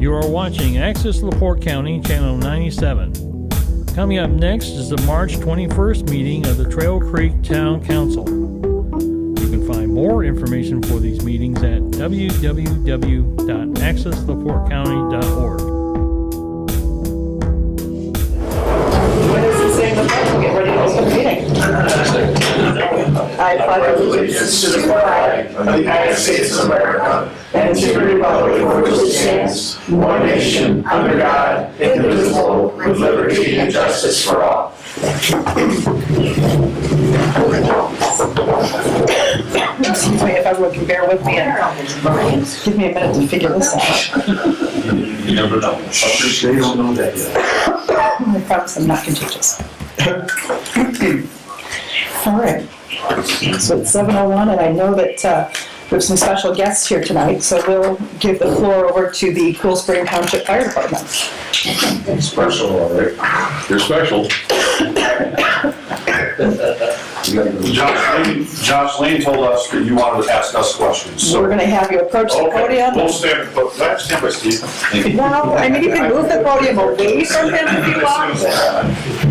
You are watching Access LaPorte County, Channel 97. Coming up next is the March 21st meeting of the Trail Creek Town Council. You can find more information for these meetings at www.accesslaportecounty.org. What does it say in the book? We'll get ready to open the meeting. I pledge allegiance to the flag of the United States of America and to the republic for which it stands, one nation, under God, indivisible, with liberty and justice for all. Excuse me, if everyone can bear with me and give me a minute to figure this out. You never know. They don't know that yet. I promise I'm not contagious. All right. So it's 7:01, and I know that we have some special guests here tonight, so we'll give the floor over to the Cool Spring Township Fire Department. Special, all right. You're special. Josh Lane told us that you wanted to ask us questions. So we're going to have you approach the podium. We'll stand by Steve. No, I mean, you can move the podium away from him if you want.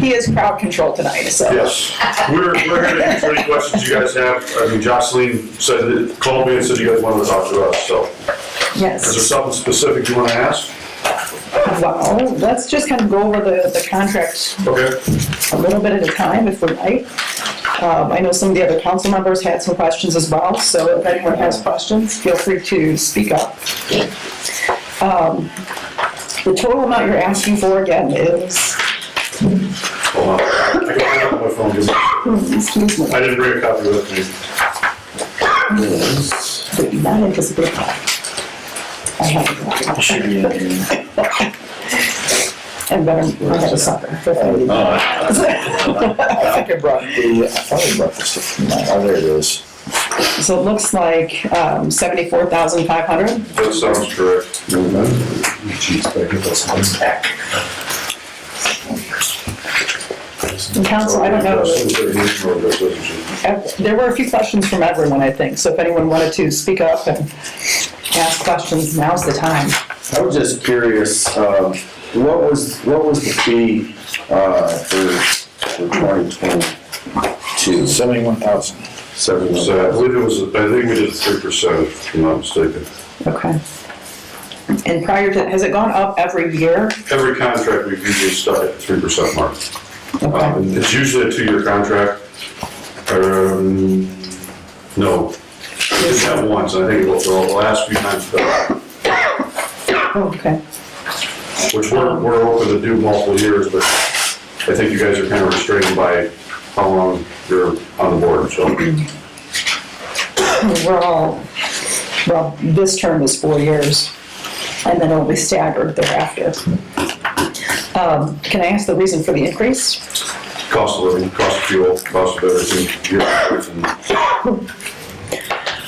He is crowd control tonight, so. Yes, we're here to answer any questions you guys have. I mean, Jocelyn called me and said you guys wanted to talk to us, so. Is there Yes. something specific you want to ask? Well, let's just kind of go over the contract Okay. a little bit at a time, if we like. I know some of the other council members had some questions as well, so if anyone has questions, feel free to speak up. The total amount you're asking for again is, Hold on. I got it on my phone. excuse me, I didn't bring a copy with me. did not anticipate that. I have it. And better, I had a sucker. I think I brought I thought I brought this from my, oh, there it is. So it looks like 74,500. That sounds correct. Jeez, better get those ones back. And council, I don't know, there were a few questions from everyone, I think, so if anyone wanted to speak up and ask questions, now's the time. I was just curious, what was the fee for 2022? 71,000. So I believe I think we did 3%, if I'm not mistaken. Okay. And prior to, has it gone up every year? Every contract, we've usually stuck at the 3% mark. Okay. It's usually a 2-year contract. No, we did that once, I think it was the last few times, Okay. which we're open to do multiple years, but I think you guys are kind of restrained by how long you're on the board, so. We're all, well, this term is 4 years, and then it'll be staggered thereafter. Can I ask the reason for the increase? Cost of living, cost of fuel, cost of everything.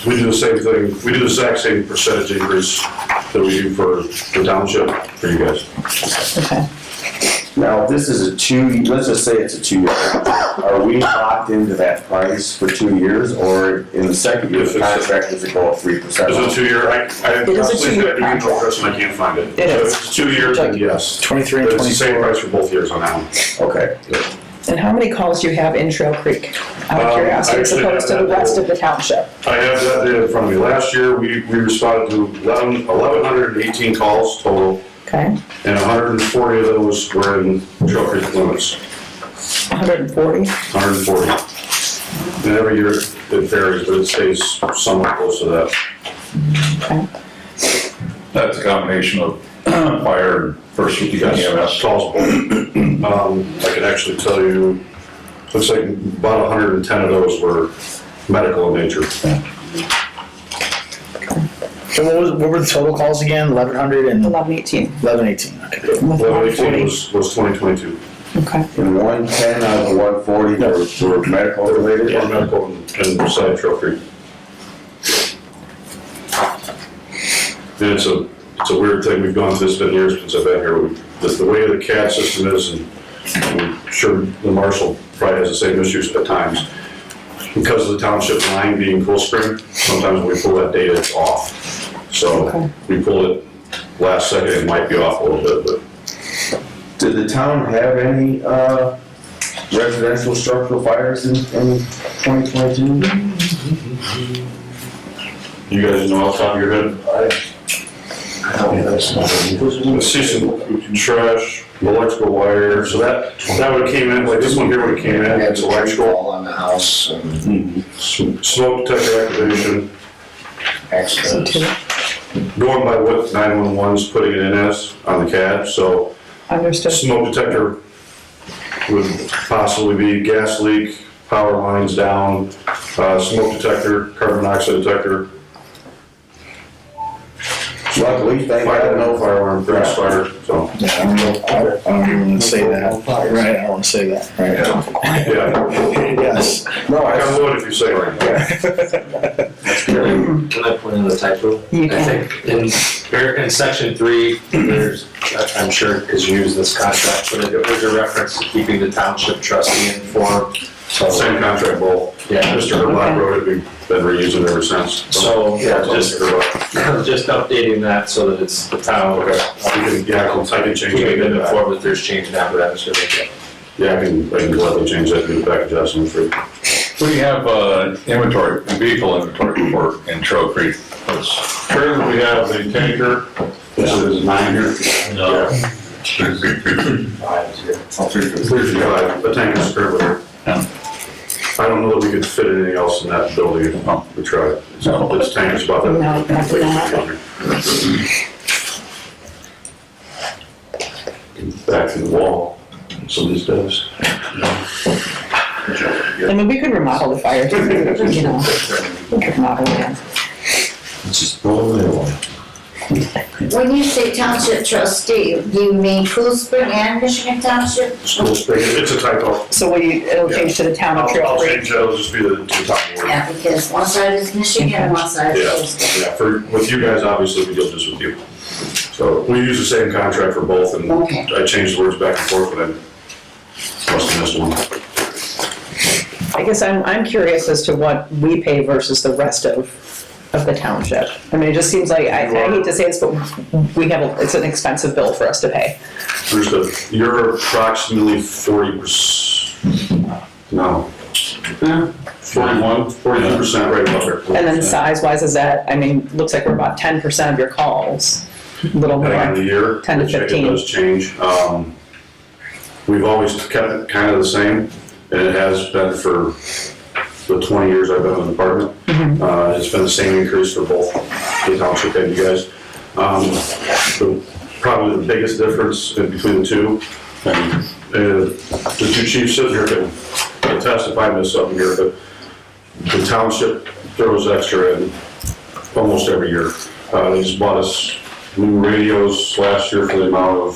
We do the same thing, we do the exact same percentage increase that we do for the township, for you guys. Okay. Now, if this is let's just say it's a 2-year, are we locked into that price for 2 years, or in the second year of the contract, does it go up 3%? Is it a 2-year? It is a 2-year contract. I can't find it. It So is. if it's 2 years, then yes. 23 and But it's the same 24. price for both years on that one. Okay. And how many calls do you have in Trail Creek, out of curiosity, as actually opposed to have the that rest of the township? I have that data in front of me. Last year, we responded to 1,118 calls total, Okay, and 140 of those were in Trail Creek limits. 140? 140. And every year it varies, but it stays somewhat close to that. Okay. That's a combination of fire and first with you guys. Yes, calls. I can actually tell you, looks like about 110 of those were medical in nature. So what were the total calls again? 1,100 and 1118. 1118. Okay. With 118 140. was 2022. Okay. And 110 out of the 140 were medical related? Yeah, medical and beside Trail Creek. And it's a weird thing, we've gone through this for years since I've been here. The way the CAD system is, and I'm sure the marshal probably has the same issues at times. Because of the township line being Cool Spring, sometimes when we pull that data, it's off. So Okay. we pull it last second, it might be off a little bit, but Did the town have any, residential structural fires in 2022? you guys know off the top of your head? I don't know, that's not. I see some trash, electrical wire, so that would've came in, like this one here would've came in, it's electrical. All on the house and Smoke detector activation, accidents. going by what 911's putting it in as on the CAD, so Understood. smoke detector would possibly be gas leak, power lines down, smoke detector, carbon monoxide detector, Luckily, thank fire, God, no fire alarm, grass fire, so, Yeah, I don't know, I don't even wanna say that. Right, I don't wanna say that, right? yeah. Yes. No, I I, would if you say it right. Can I point out a typo? You I can. think in section 3, there's, I'm sure, because you use this contract, but there's a reference to keeping the township trustee informed. So, Same contract, both. yeah, Mr. Herblock wrote it, we've been reusing it ever since. so, yeah, just Okay, updating that so that it's the town, I can change keeping them it. informed that there's change in apparatus or anything. Yeah, I can gladly change that to the back adjustment for. We have, inventory, vehicle inventory for in Trail Creek. Currently, we have the tanker, which is 9 here. No. Yeah. There's the tanker's currently there. Yeah. I don't know that we could fit anything else in that building. We tried. So this tanker's about that. No, probably not. Back to the wall, some of these days. I mean, we could remodel the fire, you know, we could remodel it. When you say township trustee, do you mean Cool Spring and Michigan Township? School spring, it's a typo. So it'll change to the town of Trail I'll Creek. change that, it'll just be the top word. Yeah, because one side is Michigan and one side is Cool Spring. Yeah, with you guys, obviously, we deal just with you. So we use the same contract for both, and Okay. I changed the words back and forth, but I must have missed one. I guess I'm curious as to what we pay versus the rest of the township. I mean, it just seems like, I hate to say this, but it's an expensive bill for us to pay. You're approximately 40%, no, 42% right about there. And then size-wise is that, I mean, looks like we're about 10% of your calls, a little Depending on the more. year. 10 to which 15. It does change. We've always kept it kind of the same, and it has been for the 20 years I've been in the department. It's been the same increase for both the township and you guys. Probably the biggest difference in between the two, and the two chiefs sitting here can testify to something here, but the township throws extra in almost every year. They just bought us new radios last year for the amount of,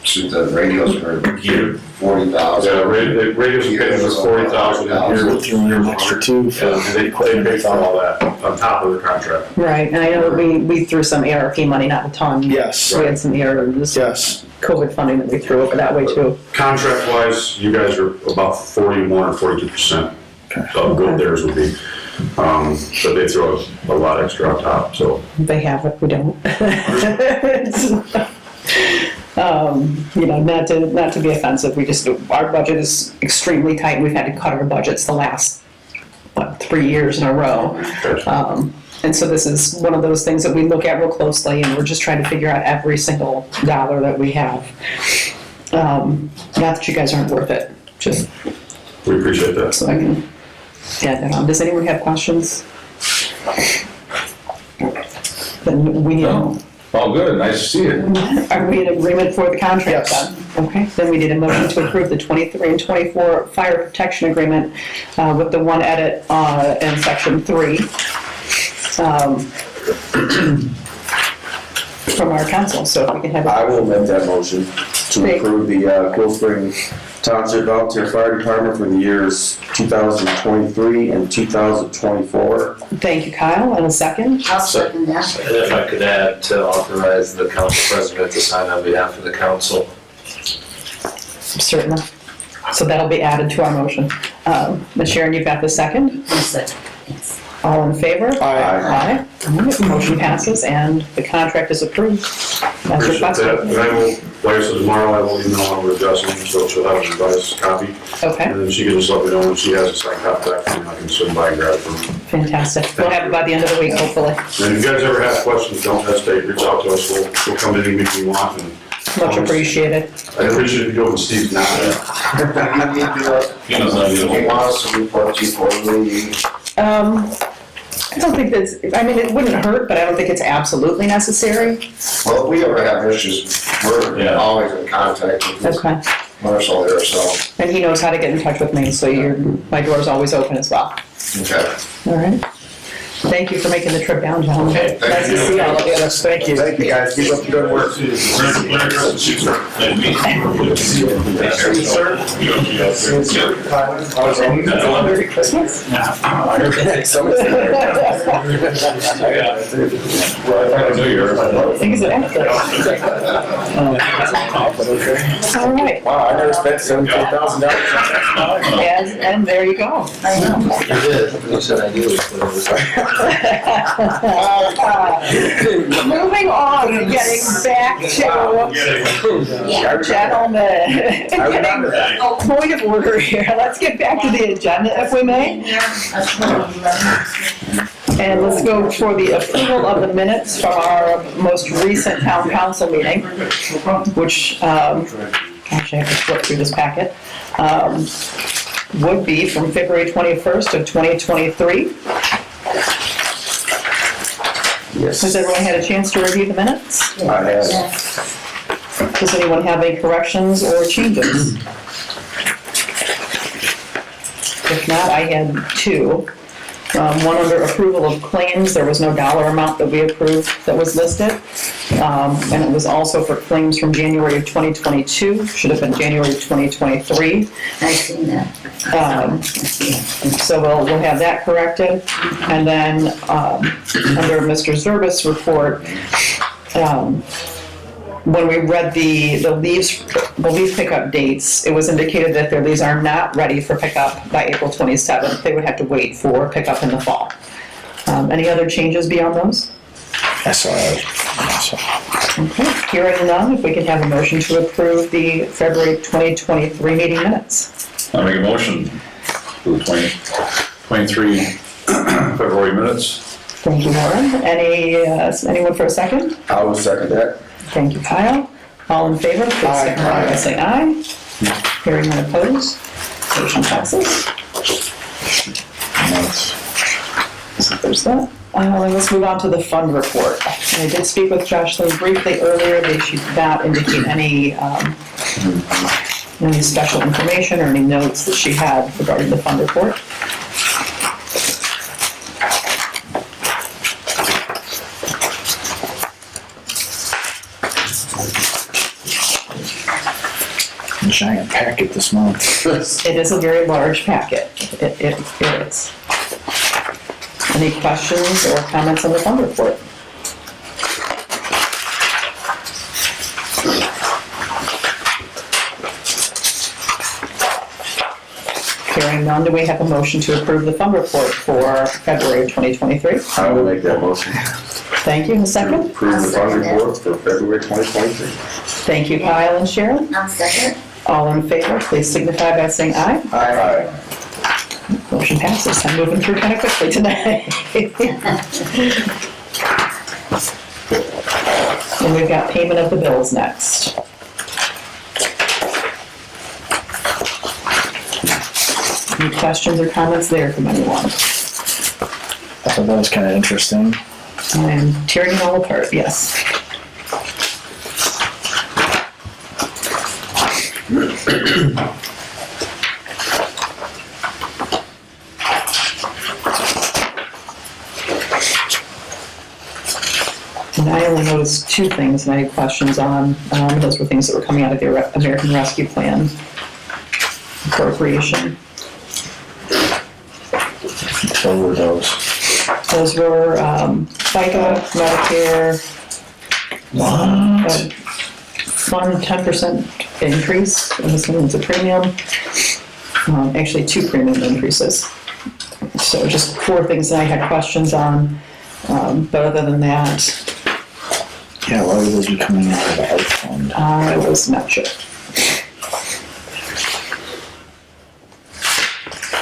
Shoot, the radios for Gear. 40,000. yeah, radios and cameras are 40,000 a year. We'll throw in an extra two for Yeah, they pay for all that on top of the contract. Right, and I know we threw some ARP money, not a ton. Yes. We had some just Yes. COVID funding that we threw over that way too. Contract wise, you guys are about 41 or 42% of what theirs would be. But they throw a lot extra on top, so. They have it, we don't. You know, not to be offensive, our budget is extremely tight. We've had to cut our budgets the last, 3 years in a row. And so this is one of those things that we look at real closely, and we're just trying to figure out every single dollar that we have. Not that you guys aren't worth it, just We appreciate that. so I can add that on. Does anyone have questions? Then we need, All good, nice to see you. are we in agreement for the contract Yes. then? Okay, then we need a motion to approve the 23 and 24 fire protection agreement with the one edit in section 3 from our council, so if we can have I it. will make that motion to Great. approve the, Cool Spring Township Volunteer Fire Department for the years 2023 and 2024. Thank you, Kyle, and a second. I'll second that. And if I could add to authorize the council president to sign on behalf of the council. Certainly. So that'll be added to our motion. Ms. Sharon, you've got the second? I'll second, yes. All in favor? Aye. Aye. All right, motion passes and the contract is approved. As Appreciate that. requested. And I will, like I said, tomorrow I will email over to Jocelyn, so she'll have a revised copy. Okay, And then she can just let me know when she has a signed copy back from me, I can swing by and grab it from her. fantastic. We'll have it by the end of the week, hopefully. And if you guys ever have questions, don't hesitate, reach out to us, we'll come to any meeting you want. And Much appreciated. I appreciate if you go with Steve's now. You know, so you don't- Want us to report to you quarterly? I don't think that's, I mean, it wouldn't hurt, but I don't think it's absolutely necessary. Well, if we ever have issues, we're Yeah. always in contact with Okay. Marshall there, so, And he knows how to get in touch with me, so my door's always open as well. okay. All right. Thank you for making the trip down, gentlemen. Okay, thank Nice to you. see all of you. Yes, thank you. Thank you, guys, keep up the good work. Merry Christmas, you sir. And me. Merry Christmas. New Year. Things are after. All right, Wow, I never spent $17,000. and there you go. I know. You said I do. Moving on, getting back to Yeah. gentlemen. Getting a point of order here. Let's get back to the agenda if we may. And let's go for the approval of the minutes from our most recent town council meeting, which, gosh, I have to flip through this packet, would be from February 21st of 2023. Yes. Has everyone had a chance to review the minutes? I have. Does anyone have any corrections or changes? If not, I had two. One under approval of claims, there was no dollar amount that we approved that was listed. And it was also for claims from January of 2022, should have been January of 2023. I seen that. So we'll have that corrected. And then, under Mr. Zerbis' report, when we read the leaf pickup dates, it was indicated that their leaves are not ready for pickup by April 27th. They would have to wait for pickup in the fall. Any other changes beyond those? That's all right. Okay, hearing none, if we can have a motion to approve the February 2023 meeting minutes. I make a motion for the 23 February minutes. Thank you, Warren. Anyone for a second? I will second that. Thank you, Kyle. All in favor, please signify by saying aye. Hearing none opposed, motion passes. So there's that. Let's move on to the fund report. And I did speak with Jocelyn briefly earlier. She did not indicate any special information or any notes that she had regarding the fund report. Giant packet this month. It is a very large packet. It is. Any questions or comments on the fund report? Hearing none, do we have a motion to approve the fund report for February 2023? I will make that motion. Thank you. A second? Approve the fund report for February 2023. Thank you, Kyle and Sharon. I'll second. All in favor, please signify by saying aye. Aye. Motion passes. I'm moving through kind of quickly tonight. And we've got payment of the bills next. Any questions or comments there from anyone? I thought that was kind of interesting. I am tearing it all apart, yes. And I only noticed two things and I had questions on. Those were things that were coming out of the American Rescue Plan appropriation. What were those? Those were FICA, Medicare, fund 10% increase, I'm assuming it's a premium. Actually, two premium increases. So just 4 things that I had questions on, but other than that, Yeah, why would those be coming out of the art fund? I was not sure.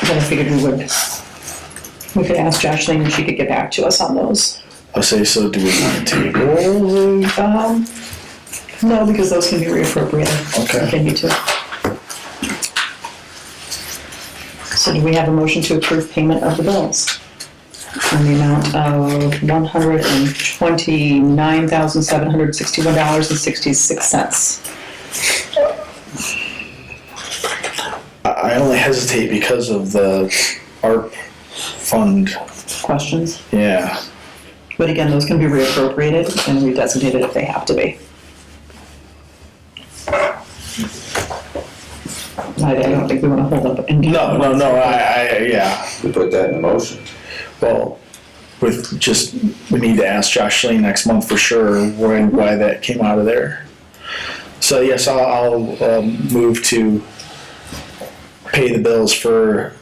But I figured we could ask Jocelyn and she could get back to us on those. I'll say, so do we want to table? No, because those can be reappropriated. Okay. If they need to. So do we have a motion to approve payment of the bills? In the amount of $129,761.66. I only hesitate because of the ARP fund, Questions? yeah. But again, those can be reappropriated and redesignated if they have to be. I don't think we want to hold up. No, yeah. We put that in the motion. Well, we need to ask Jocelyn next month for sure why that came out of there. So yes, I'll move to pay the bills for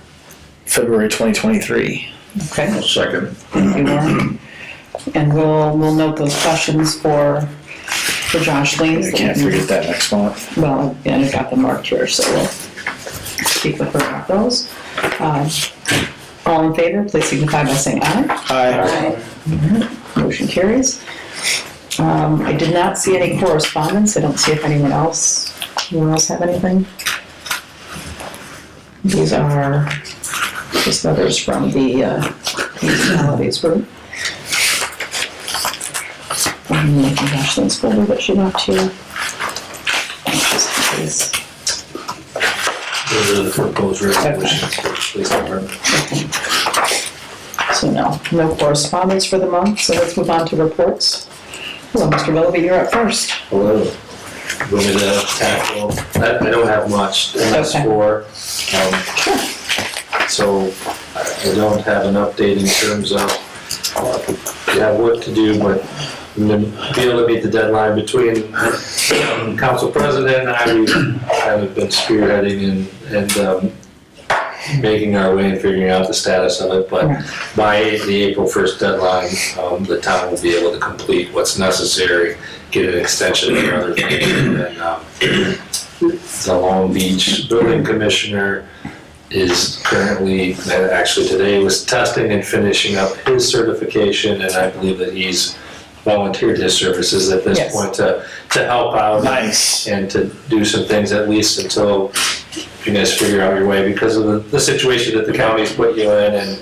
February 2023. Okay, Second. thank you, Warren. And we'll note those questions for Jocelyn. I can't forget that next month. Well, and I've got them marked here, so we'll speak with her about those. All in favor, please signify by saying aye. Aye. Motion carries. I did not see any correspondence. I don't see if anyone else have anything. These are just letters from the municipalities group. I'm making Ashley's folder that she left here. Those are the proposed resolutions for the police department. So no correspondence for the month, so let's move on to reports. Hello, Mr. Willoughby, you're up first. Hello. You want me to tackle? I don't have much. MS4. So I don't have an update in terms of what to do, but I'm going to be able to meet the deadline between council president and I. We have been spearheading and making our way and figuring out the status of it. But by the April 1st deadline, the town will be able to complete what's necessary, get an extension for other things. And the Long Beach building commissioner is currently, actually today, was testing and finishing up his certification, and I believe that he's volunteered his services at this point to help out. Nice. And to do some things at least until you guys figure out your way, because of the situation that the county's put you in, and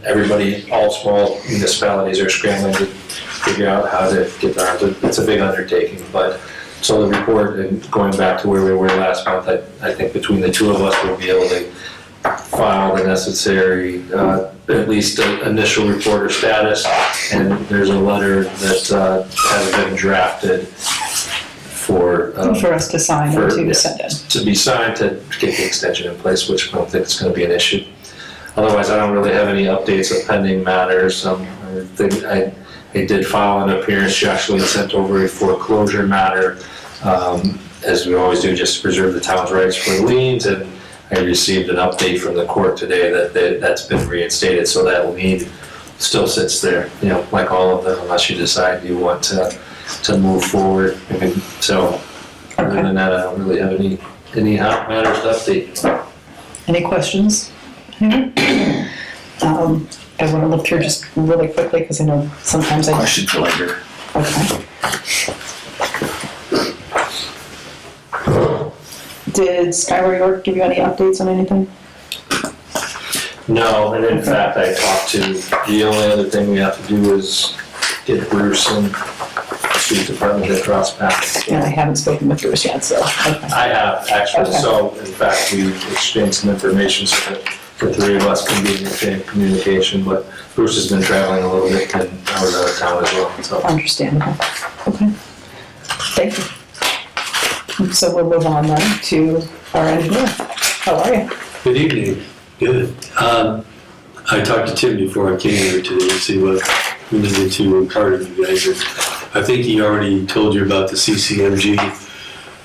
everybody, all small municipalities are scrambling to figure out how to get there. It's a big undertaking, but so the report, and going back to where we were last month, I think between the two of us, we'll be able to file the necessary, at least initial report or status, and there's a letter that has been drafted for us to sign and to send in. to be signed to get the extension in place, which I don't think is going to be an issue. Otherwise, I don't really have any updates of pending matters. I did file an appearance. She actually sent over a foreclosure matter, as we always do, just to preserve the town's rights for liens, and I received an update from the court today that that's been reinstated, so that lien still sits there, like all of them, unless you decide you want to move forward. So other than that, I don't really have any hot matters to update. Any questions? I want to look through just really quickly because I know sometimes Question for later. Okay. Did Skyward York give you any updates on anything? No, and in fact, I talked to, the only other thing we have to do is get Bruce and the street department to cross paths. And I haven't spoken with Bruce yet, so. Okay. I have, actually, Okay. so in fact, we exchanged some information so that the three of us can be in the same communication, but Bruce has been traveling a little bit and I was out of town as well, so. Understandable. Okay. Thank you. So we'll move on then to our engineer. How are you? Good evening. Good. I talked to Tim before I came here today to see what we needed to impart of you guys. I think he already told you about the CCMG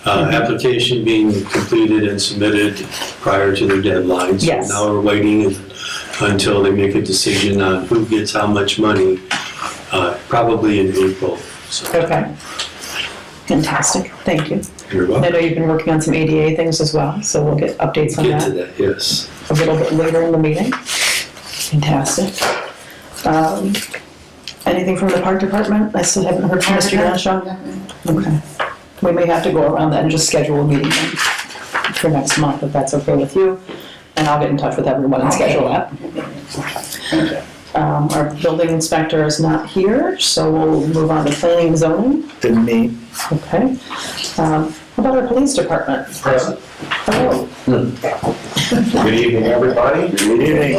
application being completed and submitted prior to their deadline. So Yes. now we're waiting, and until they make a decision on who gets how much money, probably in April. So, Okay. Fantastic, thank you. you're I welcome. know you've been working on some ADA things as well, so we'll get updates on Get to that that, yes. a little bit later in the meeting. Fantastic. Anything from the park department? I still haven't heard from Mr. Genshaw. Okay. We may have to go around that and just schedule a meeting then for next month, if that's okay with you. And I'll get in touch with everyone and schedule that. Our building inspector is not here, so we'll move on to planning and zoning. Didn't meet. Okay. How about our police department? Present. Hello. Good evening, everybody. Good evening.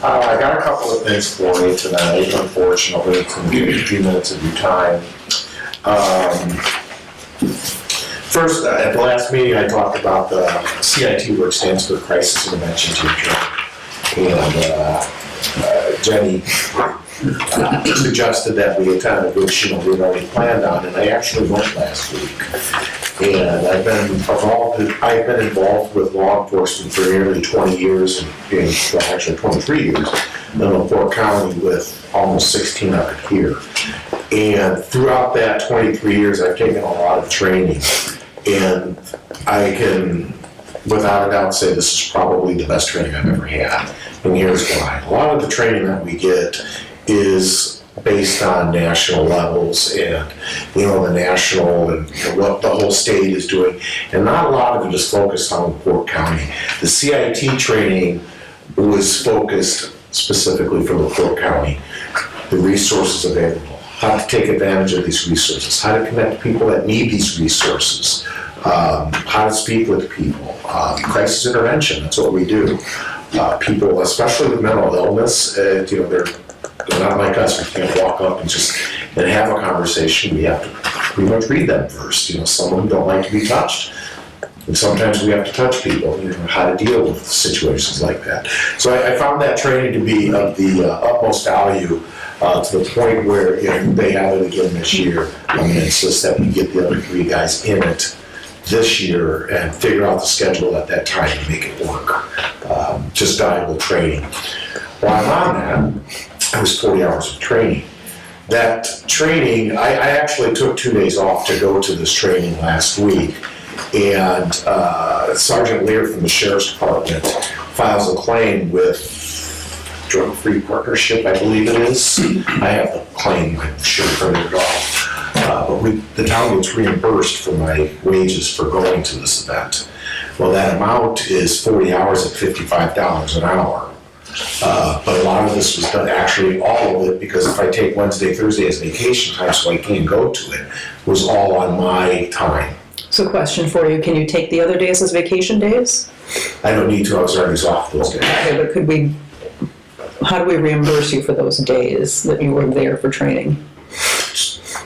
I got a couple of things for you tonight, unfortunately, it's going to give you a few minutes of your time. First, at the last meeting, I talked about the CIT, which stands for Crisis Intervention Team Training. And Jenny suggested that we attend, which we had already planned on, and I actually went last week. And I've been involved with law enforcement for nearly 20 years, well, actually 23 years, in LaPorte County with almost 16 of it here. And throughout that 23 years, I've taken a lot of training. And I can, without a doubt, say this is probably the best training I've ever had. And here's why. A lot of the training that we get is based on national levels and, the national and what the whole state is doing. And not a lot of it is focused on LaPorte County. The CIT training was focused specifically for LaPorte County. The resources available, how to take advantage of these resources, how to connect people that need these resources, how to speak with people, crisis intervention, that's what we do. People, especially with mental illness, they're not like us, we can't walk up and have a conversation. We have to pretty much read them first. Some of them don't like to be touched. And sometimes we have to touch people, how to deal with situations like that. So I found that training to be of the utmost value to the point where if they have it again this year, I'm going to insist that we get the other 3 guys in it this year and figure out the schedule at that time to make it work. Just valuable training. While I'm on that, it was 40 hours of training. That training, I actually took 2 days off to go to this training last week. And Sergeant Lear from the Sheriff's Department files a claim with Drug-Free Partnership, I believe it is. I have the claim, I should have printed it off. But the town gets reimbursed for my wages for going to this event. Well, that amount is 40 hours at $55 an hour. But a lot of this was done, actually all of it, because if I take Wednesday, Thursday as vacation time so I can't go to it, was all on my time. So question for you, can you take the other days as vacation days? I don't need to, I was already off those days. Okay, but how do we reimburse you for those days that you were there for training?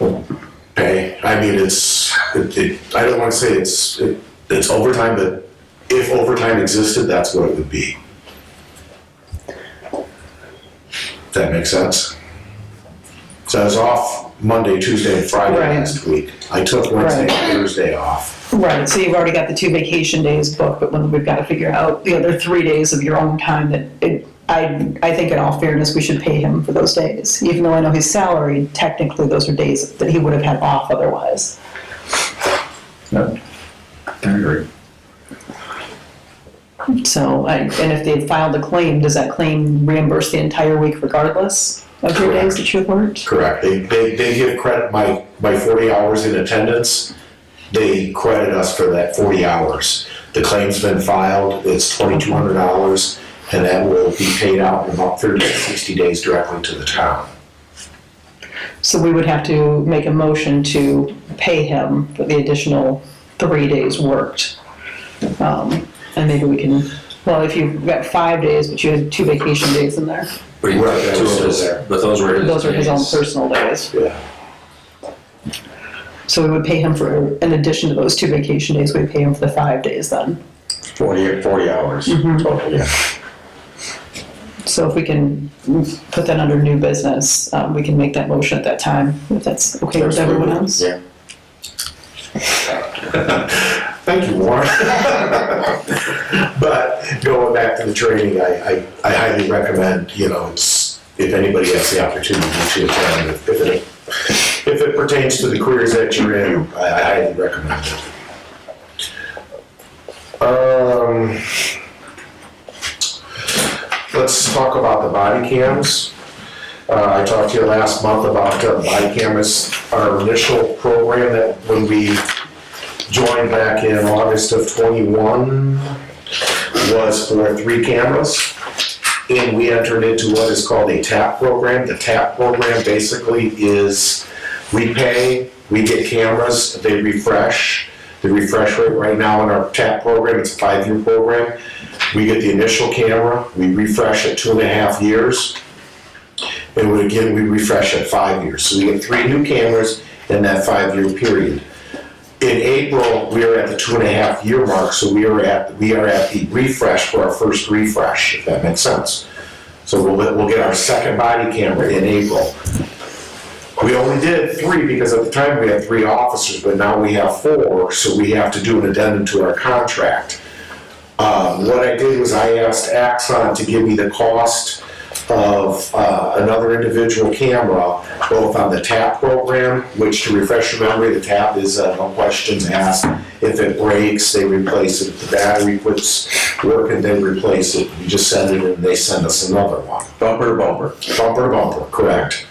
Okay, I mean, I don't want to say it's overtime, but if overtime existed, that's what it would be. Does that make sense? So I was off Monday, Tuesday, and Friday Right. last week. I took Wednesday Right. and Thursday off. Right, so you've already got the 2 vacation days booked, but when we've got to figure out the other 3 days of your own time I think in all fairness, we should pay him for those days. Even though I know he's salaried, technically those are days that he would have had off otherwise. No. I agree. So, and if they filed a claim, does that claim reimburse the entire week regardless of your days that you've worked? Correct. They give credit, my 40 hours in attendance, they credit us for that 40 hours. The claim's been filed, it's $2,200, and that will be paid out in about 30 to 60 days directly to the town. So we would have to make a motion to pay him for the additional 3 days worked. And maybe we can, well, if you've got 5 days, but you had 2 vacation days in there, Right, that was still there. But those were those are his own personal days. Yeah. So we would pay him for, in addition to those 2 vacation days, we'd pay him for the 5 days then. 40 hours total, yeah. So if we can put that under new business, we can make that motion at that time, if that's okay with everyone else. Yeah. Thank you, Warren. But going back to the training, I highly recommend, it's, if anybody has the opportunity to attend, if it pertains to the careers that you're in, I highly recommend it. Let's talk about the body cams. I talked to you last month about the body cameras. Our initial program that when we joined back in August of 21 was for 3 cameras. And we entered into what is called a TAP program. The TAP program basically is we pay, we get cameras, they refresh. The refresh rate right now in our TAP program, it's a 5-year program. We get the initial camera, we refresh at 2.5 years. And we refresh at 5 years. So we get 3 new cameras in that 5-year period. In April, we are at the 2.5-year mark, so we are at the refresh for our first refresh, if that makes sense. So we'll get our second body camera in April. We only did 3 because at the time we had 3 officers, but now we have 4, so we have to do an addendum to our contract. What I did was I asked Axon to give me the cost of another individual camera, both on the TAP program, which, to refresh your memory, the TAP is no questions asked. If it breaks, they replace it. If the battery quits working, they replace it. You just send it and they send us another one. Bumper to bumper. Bumper to bumper, correct.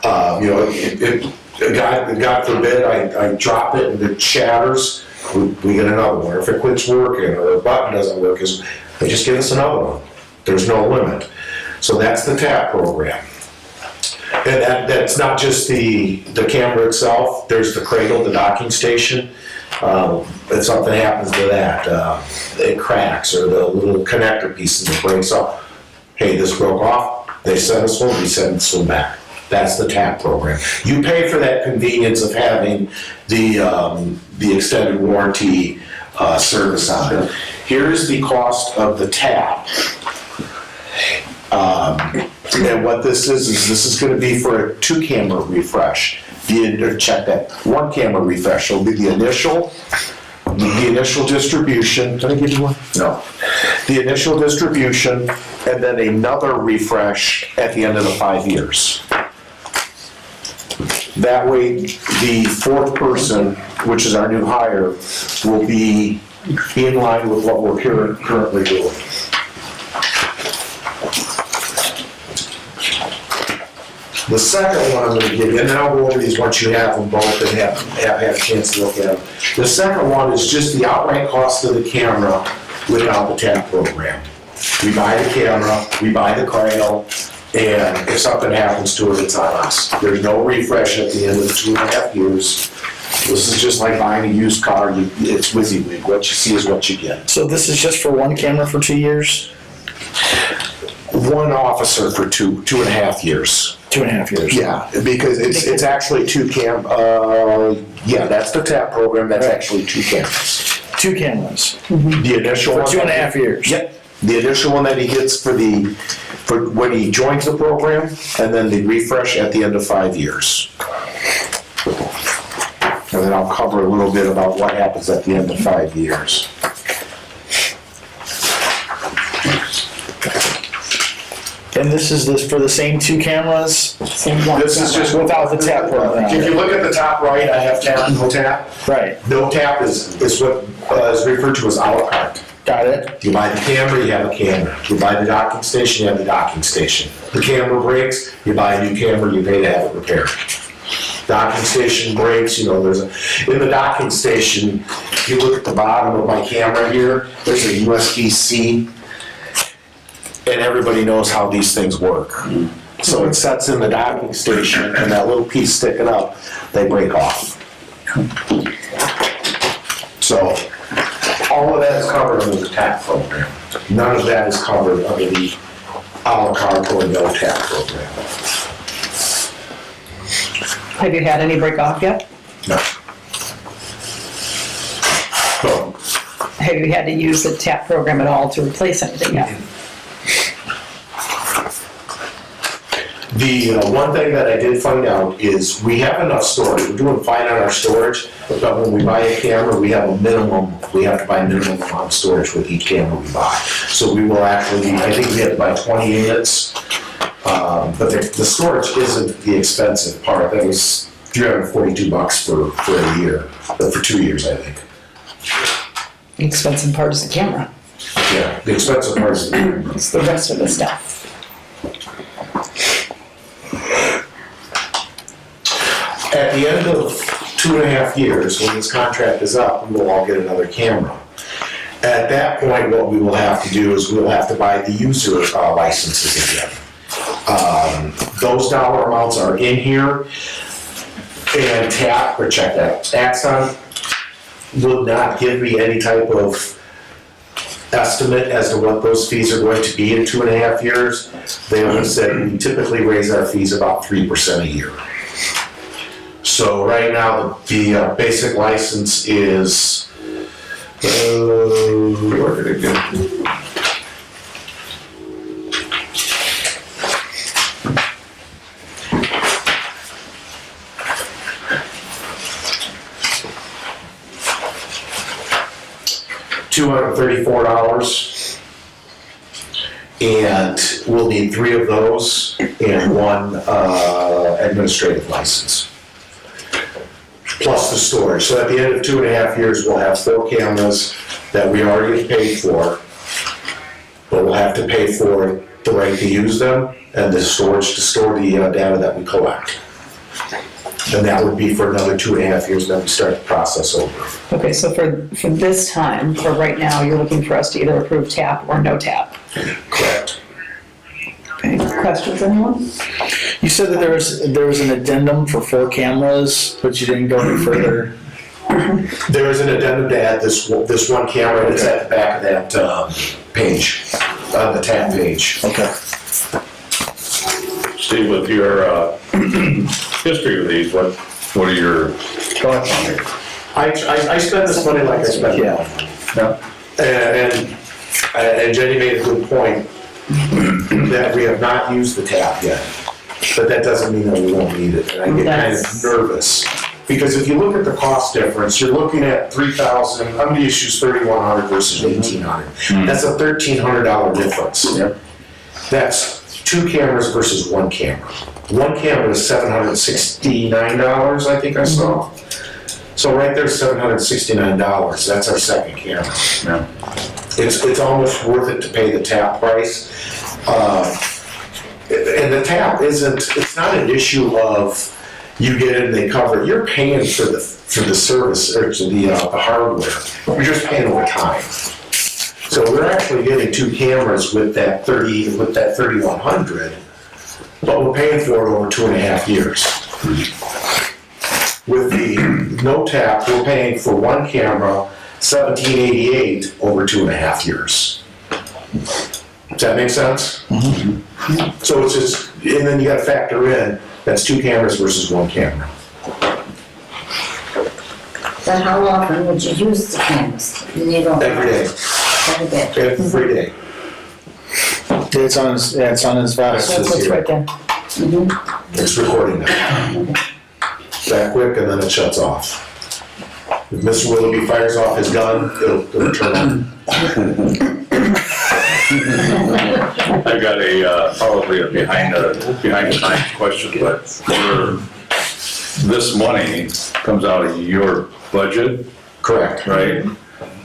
God forbid I drop it and it shatters, we get another one. Or if it quits working or a button doesn't work, they just give us another one. There's no limit. So that's the TAP program. And that's not just the camera itself. There's the cradle, the docking station. If something happens to that, it cracks or the little connector pieces that breaks off. Hey, this broke off. They send us one, we send us one back. That's the TAP program. You pay for that convenience of having the extended warranty service on it. Here's the cost of the TAP. And what this is this is going to be for a 2-camera refresh. Check that. 1 camera refresh will be the initial distribution. Can I give you one? No. The initial distribution, and then another refresh at the end of the 5 years. That way, the 4th person, which is our new hire, will be in line with what we're currently doing. The second one I'm going to give you, and then I'll go over these once you have them both and have had a chance to look at them. The second one is just the outright cost of the camera without the TAP program. We buy the camera, we buy the cradle, and if something happens to it, it's on us. There's no refresh at the end of the 2.5 years. This is just like buying a used car. It's WYSIWYG. What you see is what you get. So this is just for 1 camera for 2 years? 1 officer for 2.5 years. 2.5 years. Yeah, because it's actually 2 cam. Yeah, that's the TAP program. That's actually 2 cameras. 2 cameras. The initial For one. 2.5 years. Yep. The initial one that he gets for when he joins the program, and then the refresh at the end of 5 years. And then I'll cover a little bit about what happens at the end of 5 years. And this is for the same 2 cameras? Same one. This is just Without the TAP program. If you look at the top right, I have TAP, no TAP. Right. No TAP is what is referred to as a la carte. Got it. You buy the camera, you have a camera. You buy the docking station, you have the docking station. The camera breaks, you buy a new camera, you pay to have it repaired. Docking station breaks, in the docking station, if you look at the bottom of my camera here, there's a USB-C, and everybody knows how these things work. So it sets in the docking station, and that little piece sticking up, they break off. So, all of that is covered under the TAP program. None of that is covered under the a la carte or no TAP program. Have you had any break off yet? No. So, Have you had to use the TAP program at all to replace anything yet? The one thing that I did find out is we have enough storage. We're doing fine on our storage, but when we buy a camera, we have to buy a minimum amount of storage with each camera we buy. So we will actually, I think we have to buy 20 units. But the storage isn't the expensive part. That was $342 for a year, for 2 years, I think. The expensive part is the camera. Yeah, the expensive part is the camera. It's the rest of the stuff. At the end of 2.5 years, when this contract is up, we will all get another camera. At that point, what we will have to do is we'll have to buy the user licenses again. Those dollar amounts are in here, and TAP, or check that, Axon will not give me any type of estimate as to what those fees are going to be in 2.5 years. They only said we typically raise our fees about 3% a year. So right now, the basic license is, where did it go? $234, and we'll need 3 of those and 1 administrative license, plus the storage. So at the end of 2.5 years, we'll have 4 cameras that we already paid for, but we'll have to pay for the right to use them and the storage to store the data that we collect. And that would be for another 2.5 years, then we start the process over. Okay, so for this time, for right now, you're looking for us to either approve TAP or no TAP. Correct. Okay, questions, anyone? You said that there was an addendum for 4 cameras, but you didn't go any further. There is an addendum to add this one camera, and it's at the back of that page, on the TAP page. Okay. Steve, with your history of these, what are your thoughts on it? I spend this money like I spend it. And Jenny made a good point that we have not used the TAP yet, but that doesn't mean that we won't need it. And I get kind of nervous, because if you look at the cost difference, you're looking at $3,000, how many issues, 3,100 versus 1,800. That's a $1,300 difference. That's 2 cameras versus 1 camera. 1 camera is $769, I think I saw. So right there's $769. That's our second camera. Yeah. It's almost worth it to pay the TAP price. And the TAP it's not an issue of you get it and they cover it. You're paying for the service or the hardware. You're just paying over time. So we're actually getting 2 cameras with that 3,100, but we're paying for it over 2.5 years. With the no TAP, we're paying for 1 camera, $1,788 over 2.5 years. Does that make sense? Mm-hmm. So it's just, and then you got to factor in that's 2 cameras versus 1 camera. But how often would you use the cameras? You don't. Every day. Every day. Every day. It's on his vest. That's what's right there. It's recording now. That quick, and then it shuts off. If Mr. Willoughby fires off his gun, it'll turn on. I've got probably a behind the scenes question, but for this money comes out of your budget, Correct. right?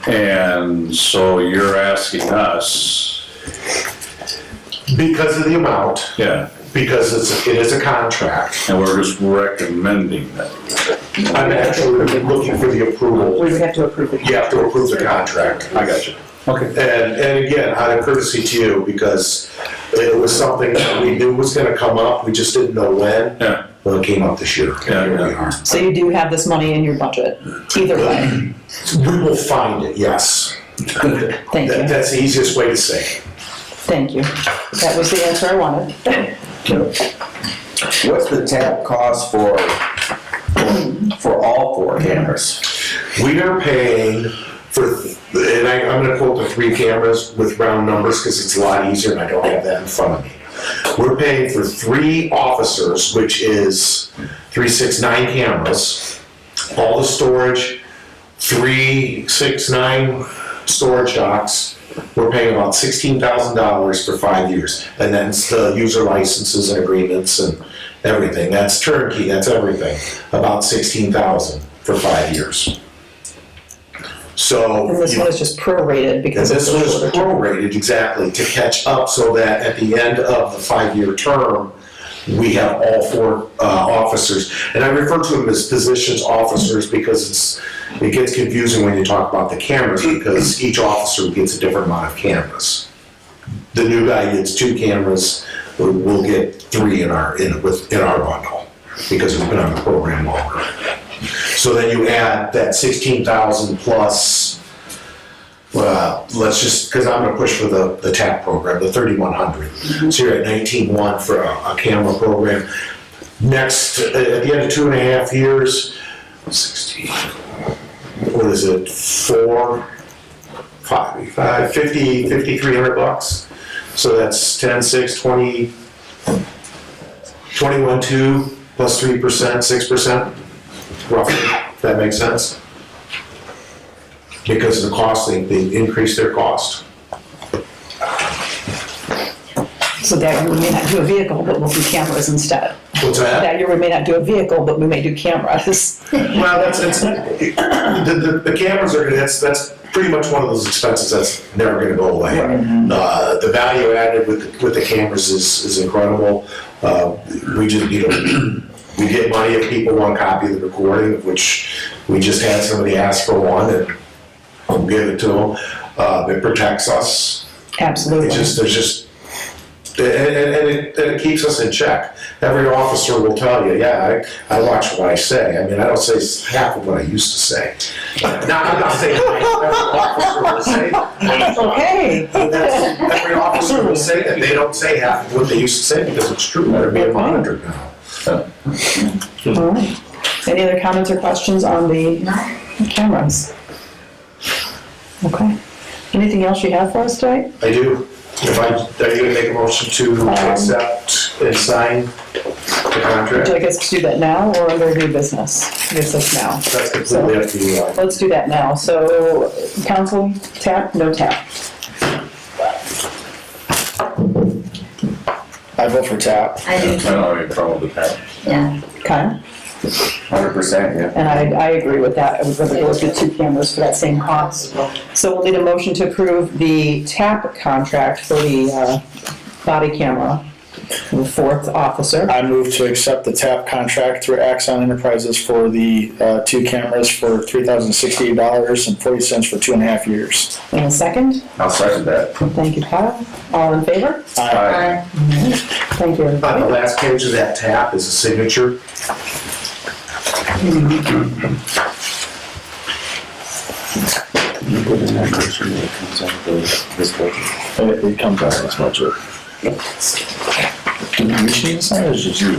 And so you're asking us, Because of the amount, yeah, because it is a contract. and we're just recommending that. I'm actually looking for the approval. We would have to approve it. You have to approve the contract. I got you. Okay. And again, out of courtesy to you, because it was something that we knew was gonna come up, we just didn't know when. Yeah. Well, it came up this year. Yeah, Here we yeah. are. So you do have this money in your budget, either way. We will find it, yes. Thank you. That's the easiest way to say. Thank you. That was the answer I wanted. What's the TAP cost for all 4 cameras? We are paying for, and I'm gonna quote the 3 cameras with round numbers because it's a lot easier and I don't have that in front of me. We're paying for 3 officers, which is 3, 6, 9 cameras, all the storage, 3, 6, 9 storage docks. We're paying about $16,000 for 5 years. And that's the user licenses and agreements and everything. That's turnkey, that's everything. About $16,000 for 5 years. So. And this one is just prorated And because this it's a was shorter term. prorated exactly to catch up so that at the end of the 5-year term, we have all 4 officers. And I refer to them as positions officers because it gets confusing when you talk about the cameras because each officer gets a different amount of cameras. The new guy gets 2 cameras, we'll get 3 in our bundle because we've been on the program longer. So then you add that 16,000 plus, well, let's just, because I'm gonna push for the TAP program, the 3,100. So you're at 19,100 for a camera program. Next, at the end of 2.5 years, 16, what is it, 5,300 bucks. So that's 10, 6, 20, 21,2 plus 3%, 6%. Roughly, if that makes sense. Because of the cost, they increase their cost. So that year we may not do a vehicle, but we'll do cameras instead. What's that? That year we may not do a vehicle, but we may do cameras. Well, the cameras are, that's pretty much one of those expenses that's never gonna go away. The value added with the cameras is incredible. We just, we get money if people want a copy of the recording, which we just had somebody ask for one and we'll give it to them. It protects us. Absolutely. It keeps us in check. Every officer will tell you, yeah, I watch what I say. I mean, I don't say half of what I used to say. I'm not saying every officer will say. Okay. Every officer will say that they don't say half of what they used to say because it's true. They're being monitored now. All right. Any other comments or questions on the cameras? Okay. Anything else you have for us today? I do. Are you gonna make a motion to accept and sign the Would contract? you like us to do that now or under new business? I guess that's now. That's completely up to you. Let's do that now. So, council, tap, no tap. I vote for TAP. I do, I don't have any problem with that. yeah. Okay? 100%, yeah. And I agree with that. I would rather go with the 2 cameras for that same cost. So we'll need a motion to approve the TAP contract for the body camera for the 4th officer. I move to accept the TAP contract through Axon Enterprises for the 2 cameras for $3,068.40 for 2.5 years. In a second. I'll second that. Thank you, Kyle. All in favor? Aye. Thank you, On the everybody. last page of that tab is a signature. You put in that motion that it comes out of this budget. It comes out of this budget. Do we need to sign it or just you?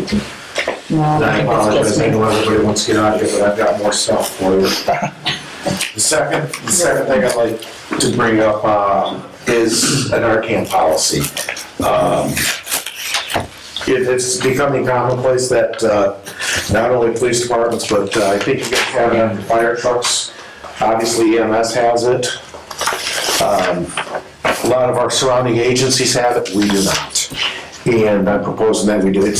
No, I I think it's apologize, just I me. know everybody wants to get out of here, but I've got more stuff for you. The second thing I'd like to bring up is an Narcan policy. It's becoming commonplace that not only police departments, but I think you guys have it on fire trucks. Obviously EMS has it. A lot of our surrounding agencies have it, we do not. And I'm proposing that we do it.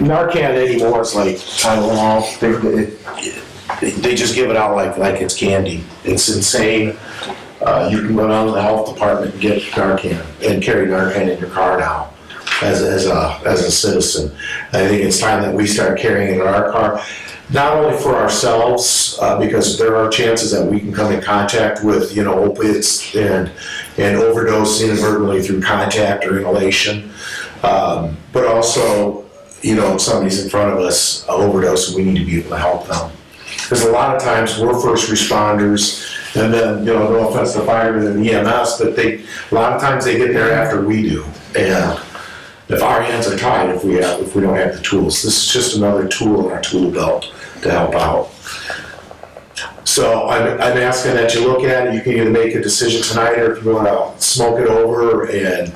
Narcan anymore is like Tylenol. They just give it out like it's candy. It's insane. You can go down to the health department and get Narcan and carry Narcan in your car now as a citizen. I think it's time that we start carrying it in our car, not only for ourselves, because there are chances that we can come in contact with, opiates and overdose inadvertently through contact or inhalation, but also, if somebody's in front of us, overdose, and we need to be able to help them. Because a lot of times we're first responders, and then, no offense to firemen and EMS, but a lot of times they get there after we do. And if our hands are tied, if we don't have the tools, this is just another tool in our tool belt to help out. So I'm asking that you look at it. You can either make a decision tonight, or if you want to smoke it over and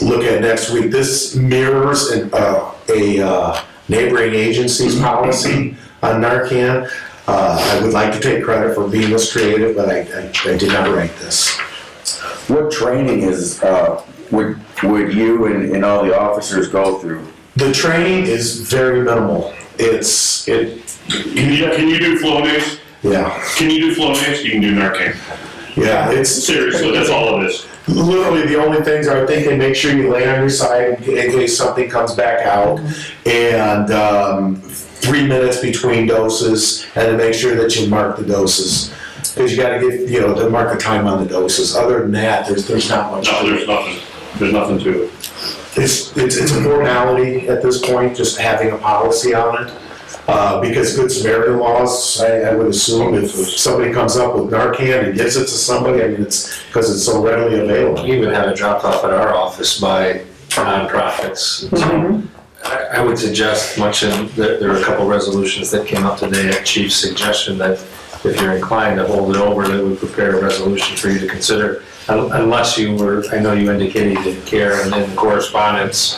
look at next week. This mirrors a neighboring agency's policy on Narcan. I would like to take credit for being this creative, but I did not write this. What training is, would you and all the officers go through? The training is very minimal. Can you do Flonase? Yeah, Can you do Flonase? You can do Narcan. yeah, it's Seriously, that's all it is. literally the only things are, I think they make sure you lay on your side in case something comes back out, and 3 minutes between doses, and to make sure that you mark the doses. Because you gotta get, to mark the time on the doses. Other than that, there's not much. No, there's nothing to it. It's a formality at this point, just having a policy on it. Because Good Samaritan laws, I would assume if somebody comes up with Narcan and gives it to somebody, I mean, it's because it's so readily available. We even have it dropped off at our office by nonprofits. So I would suggest, there are a couple resolutions that came up today at Chief's suggestion that if you're inclined to hold it over, that we prepare a resolution for you to consider. Unless I know you indicated you didn't care, and in correspondence,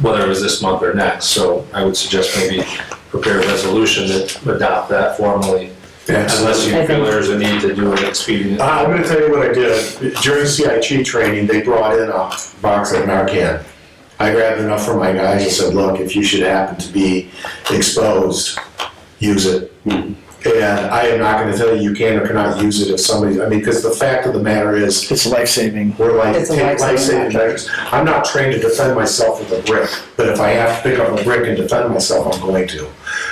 whether it was this month or next. So I would suggest maybe prepare a resolution that adopt that formally. Unless you feel there's a need to do an expedient. I'm going to tell you what I did. During CIG training, they brought in a box of Narcan. I grabbed enough for my guys and said, look, if you should happen to be exposed, use it. And I am not going to tell you can or cannot use it if somebody, because the fact of the matter is, It's life-saving. we're like, It's a take life-saving life-saving measures. I'm not trained to defend myself with a brick, but if I have to pick up a brick and defend myself, I'm going to.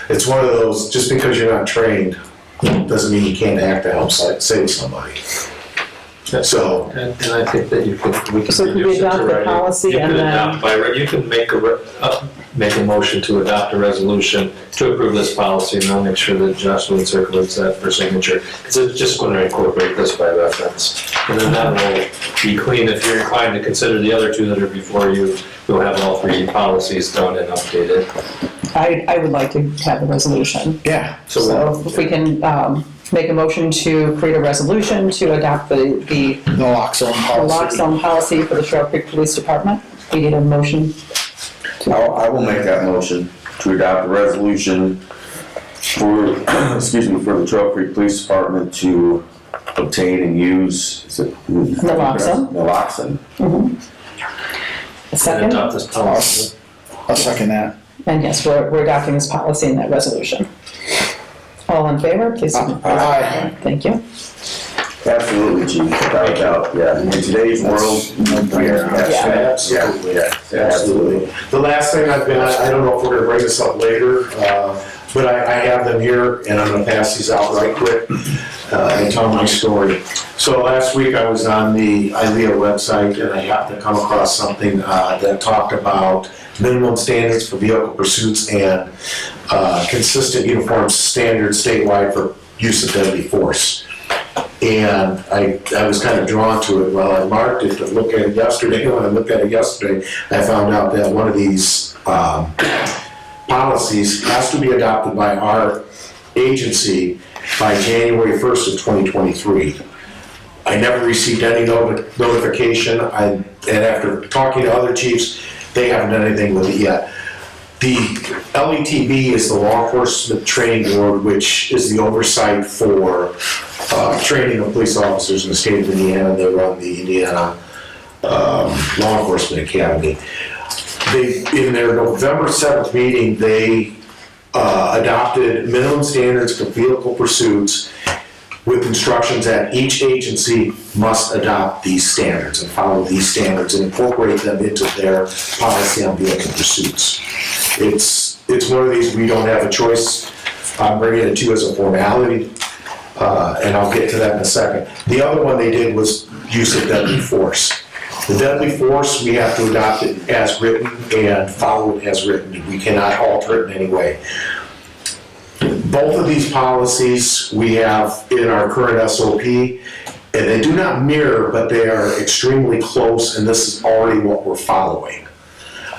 It's one of those, just because you're not trained, doesn't mean you can't act to help save somebody. So, And I think that we can So can we reduce it to adopt the writing. policy You and can then- adopt you can make a motion to adopt a resolution to approve this policy, and I'll make sure that Jocelyn circulates that for signature. Because it's just going to incorporate this by reference. And then that will be clean. If you're inclined to consider the other two that are before you, we'll have all three policies done and updated. I would like to have a resolution. Yeah. So if we can make a motion to create a resolution to adopt the Naloxone policy. naloxone policy for the Trail Creek Police Department. We need a motion. I will make that motion to adopt a resolution for, for the Trail Creek Police Department to obtain and use, is it? Naloxone. Naloxone. A And second? adopt this policy. I'll second that. And yes, we're adopting this policy in that resolution. All in favor, please signify. Aye. Thank you. Absolutely, Chief, without a doubt, yeah. In today's world, absolutely. Absolutely. The last thing I've been, I don't know if we're going to bring this up later, but I have them here, and I'm going to pass these out right quick and tell my story. So last week I was on the ILEA website, and I happened to come across something that talked about minimum standards for vehicle pursuits and consistent uniform standards statewide for use of deadly force. And I was kind of drawn to it. Well, I marked it to look at it yesterday. When I looked at it yesterday, I found out that one of these policies has to be adopted by our agency by January 1st of 2023. I never received any notification, and after talking to other chiefs, they haven't done anything with it yet. The LETB is the Law Enforcement Training Board, which is the oversight for training of police officers in the state of Indiana. They run the Indiana Law Enforcement Academy. In their November 7th meeting, they adopted minimum standards for vehicle pursuits with instructions that each agency must adopt these standards and follow these standards and incorporate them into their policy on vehicle pursuits. It's one of these, we don't have a choice. I'm bringing it to you as a formality, and I'll get to that in a second. The other one they did was use of deadly force. The deadly force, we have to adopt it as written and follow it as written. We cannot alter it in any way. Both of these policies we have in our current SOP, and they do not mirror, but they are extremely close, and this is already what we're following.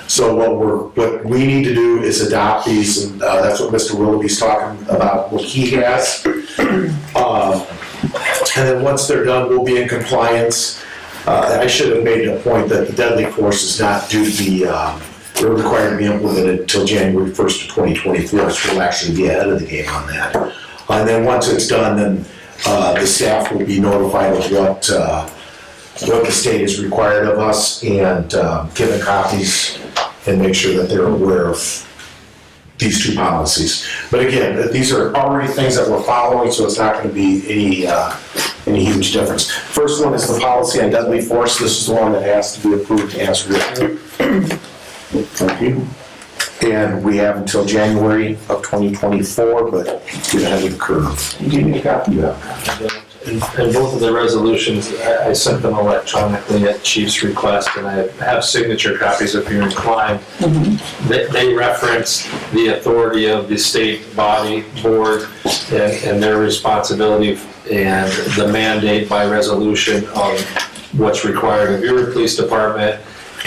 So what we need to do is adopt these, and that's what Mr. Willoughby's talking about, what he has. And then once they're done, we'll be in compliance. I should have made a point that the deadly force is not due to be, they're required to be implemented until January 1st of 2024, so we'll actually be ahead of the game on that. And then once it's done, then the staff will be notified of what the state is required of us and given copies and make sure that they're aware of these two policies. But again, these are already things that we're following, so it's not going to be any huge difference. First one is the policy on deadly force. This is the one that has to be approved as written. Thank you. And we have until January of 2024, but get ahead of the curve. You need a copy of that. And both of the resolutions, I sent them electronically at Chief's request, and I have signature copies if you're inclined. They reference the authority of the state body board and their responsibility and the mandate by resolution of what's required of your police department,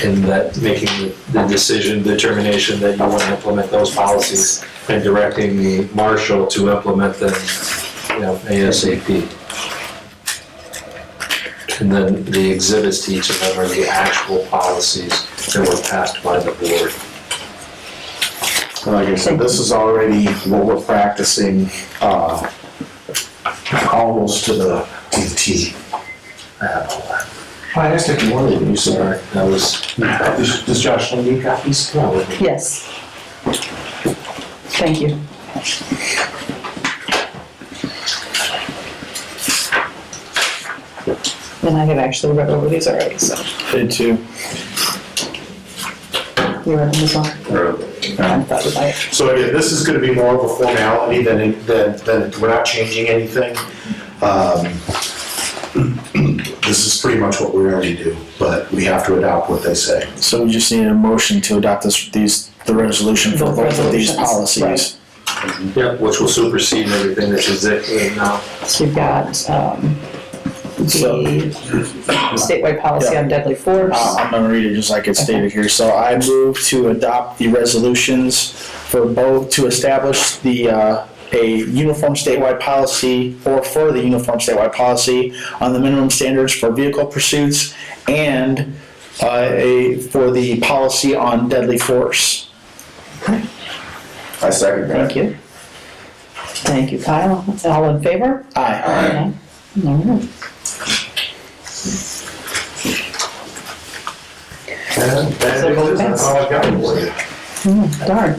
and that making the determination that you want to implement those policies and directing the marshal to implement them, ASAP. And then the exhibits to each of them are the actual policies that were passed by the board. Like I said, this is already what we're practicing, almost to the T. I have all that. I asked if you wanted to use it. Sorry, that was. Does Josh need copies? Yes. Thank you. And I have actually read over these already, so. Did too. You read them as well? I'm glad about it. So again, this is gonna be more of a formality than we're not changing anything. This is pretty much what we already do, but we have to adopt what they say. So we just need a motion to adopt the resolution for Both both of these resolutions, policies. Yeah, which will supersede everything that is there now. So you've got, the statewide policy on deadly force. I'm gonna read it just like it's stated here. So I move to adopt the resolutions for both, to establish a uniform statewide policy, or for the uniform statewide policy on the minimum standards for vehicle pursuits, and for the policy on deadly force. I second that. Thank you. Thank you, Kyle. All in favor? Aye. Aye. All right. And that's all I've got for you. Darn.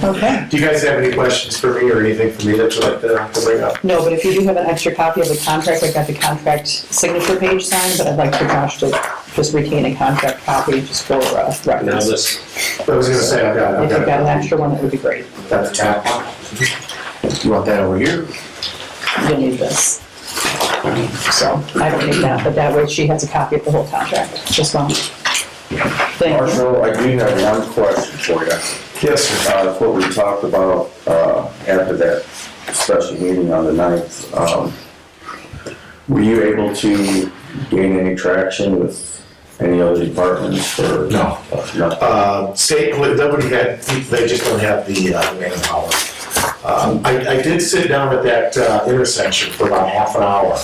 Okay. Do you guys have any questions for me or anything for me that you'd like to bring up? No, but if you do have an extra copy of the contract, I've got the contract signature page signed, but I'd like for Josh to just retain a contract copy just for Now reference. this, I was gonna say, I've got If you've got an extra one, that would be great. Got the tap on. You want that over here? You'll need this. So I don't need that, but that way she has a copy of the whole contract as well. Thank you. Marshall, I do have one question for you. Yes, sir. That's what we talked about after that special meeting on the 9th. Were you able to gain any traction with any other departments or? No. Nothing? State, nobody had, they just don't have the manpower. I did sit down at that intersection for about half an hour,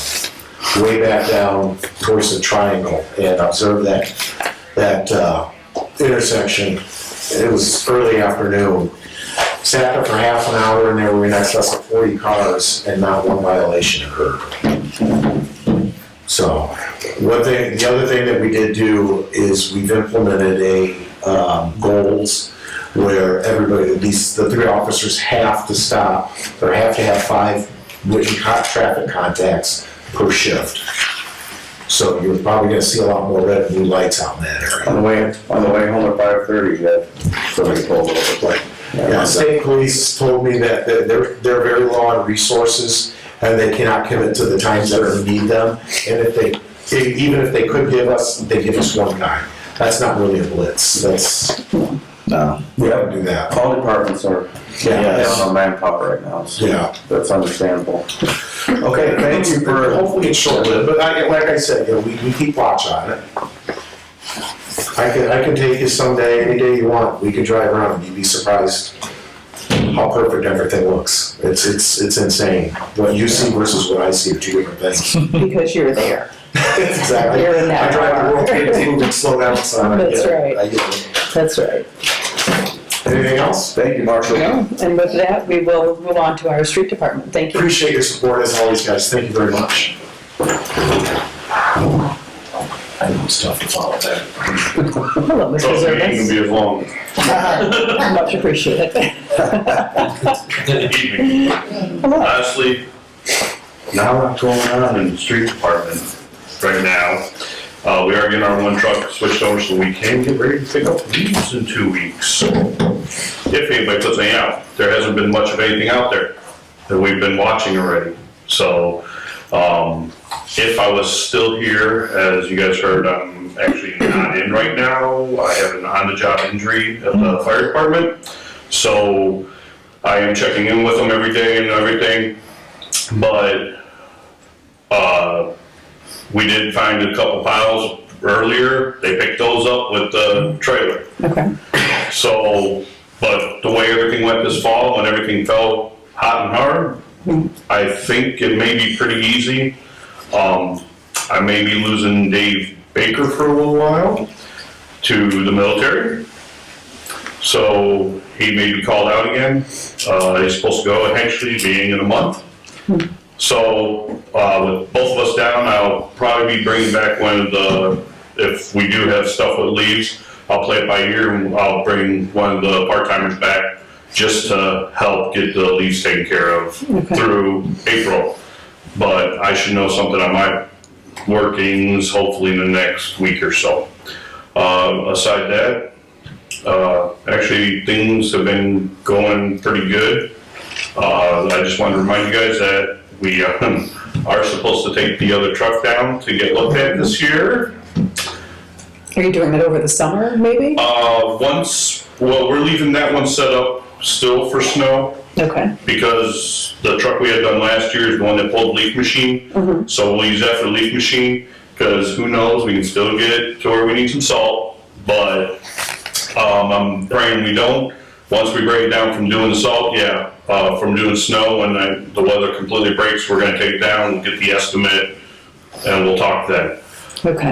way back down towards the triangle, and observed that intersection. It was early afternoon. Sat there for half an hour, and there were in excess of 40 cars, and not one violation occurred. So, the other thing that we did do is we've implemented goals where everybody, at least the 3 officers, have to stop, or have to have 5 written traffic contacts per shift. So you're probably gonna see a lot more red and blue lights out in that area. On the way home at 5:30, you had somebody pulled over. Like, Yeah, state police told me that they're very low on resources and they cannot commit to the times that we need them. And even if they could give us, they give us one guy. That's not really a blitz. No. We don't do that. all departments are down on manpower right now, so Yeah. that's understandable. Okay, thank you for, hopefully it's short-lived, but like I said, we keep watch on it. I can take you someday, any day you want. We could drive around and you'd be surprised how perfect everything looks. It's insane. What you see versus what I see are 2 different things. Because you're there. That's exactly. You're in that I drive the car. world, it's moving slow down, son. I That's get it. right. I get it. That's right. Anything else? Thank you, Marshall. No, and with that, we will move on to our street department. Thank you. Appreciate your support as always, guys. Thank you very much. I know it's tough to follow that. Hello, Mr. Trust me, it can Zervis. be as long. Much appreciated. Honestly, not a lot going on in the street department right now. We are getting our one truck switched over so we can get ready to pick up leaves in 2 weeks. If anybody puts anything out, there hasn't been much of anything out there that we've been watching already. So, if I was still here, as you guys heard, I'm actually not in right now. I have an on-the-job injury at the fire department. So I am checking in with them every day and everything. But, we did find a couple piles earlier. They picked those up with the trailer. Okay. So, but the way everything went this fall, when everything fell hot and hard, I think it may be pretty easy. I may be losing Dave Baker for a little while to the military. So he may be called out again. He's supposed to go actually being in a month. So, with both of us down, I'll probably be bringing back one of the, if we do have stuff with leaves, I'll play it by ear and I'll bring one of the part-timers back just to help get the leaves taken care of through April. But I should know something on my workings hopefully in the next week or so. Aside that, actually things have been going pretty good. I just wanted to remind you guys that we are supposed to take the other truck down to get looked at this year. Are you doing it over the summer, maybe? We're leaving that one set up still for snow Okay. because the truck we had done last year is the one that pulled the leaf machine. So we'll use that for the leaf machine because who knows, we can still get it to where we need some salt. But I'm praying we don't. Once we break it down from doing the salt, from doing snow, when the weather completely breaks, we're gonna take it down, we'll get the estimate, and we'll talk then. Okay.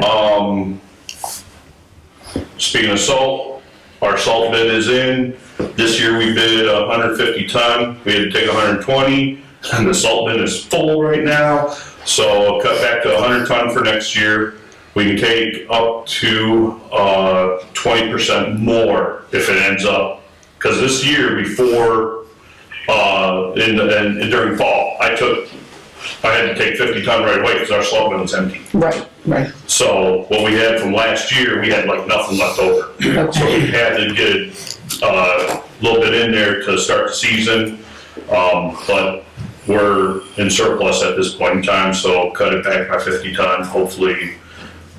Speaking of salt, our salt bid is in. This year we bid 150 ton, we had to take 120, and the salt bin is full right now. So I'll cut back to 100 ton for next year. We can take up to 20% more if it ends up. Because this year before, during fall, I had to take 50 ton right away because our salt bin was empty. Right, right. So what we had from last year, we had like nothing left over. So we had to get a little bit in there to start the season. But we're in surplus at this point in time, so cut it back by 50 ton. Hopefully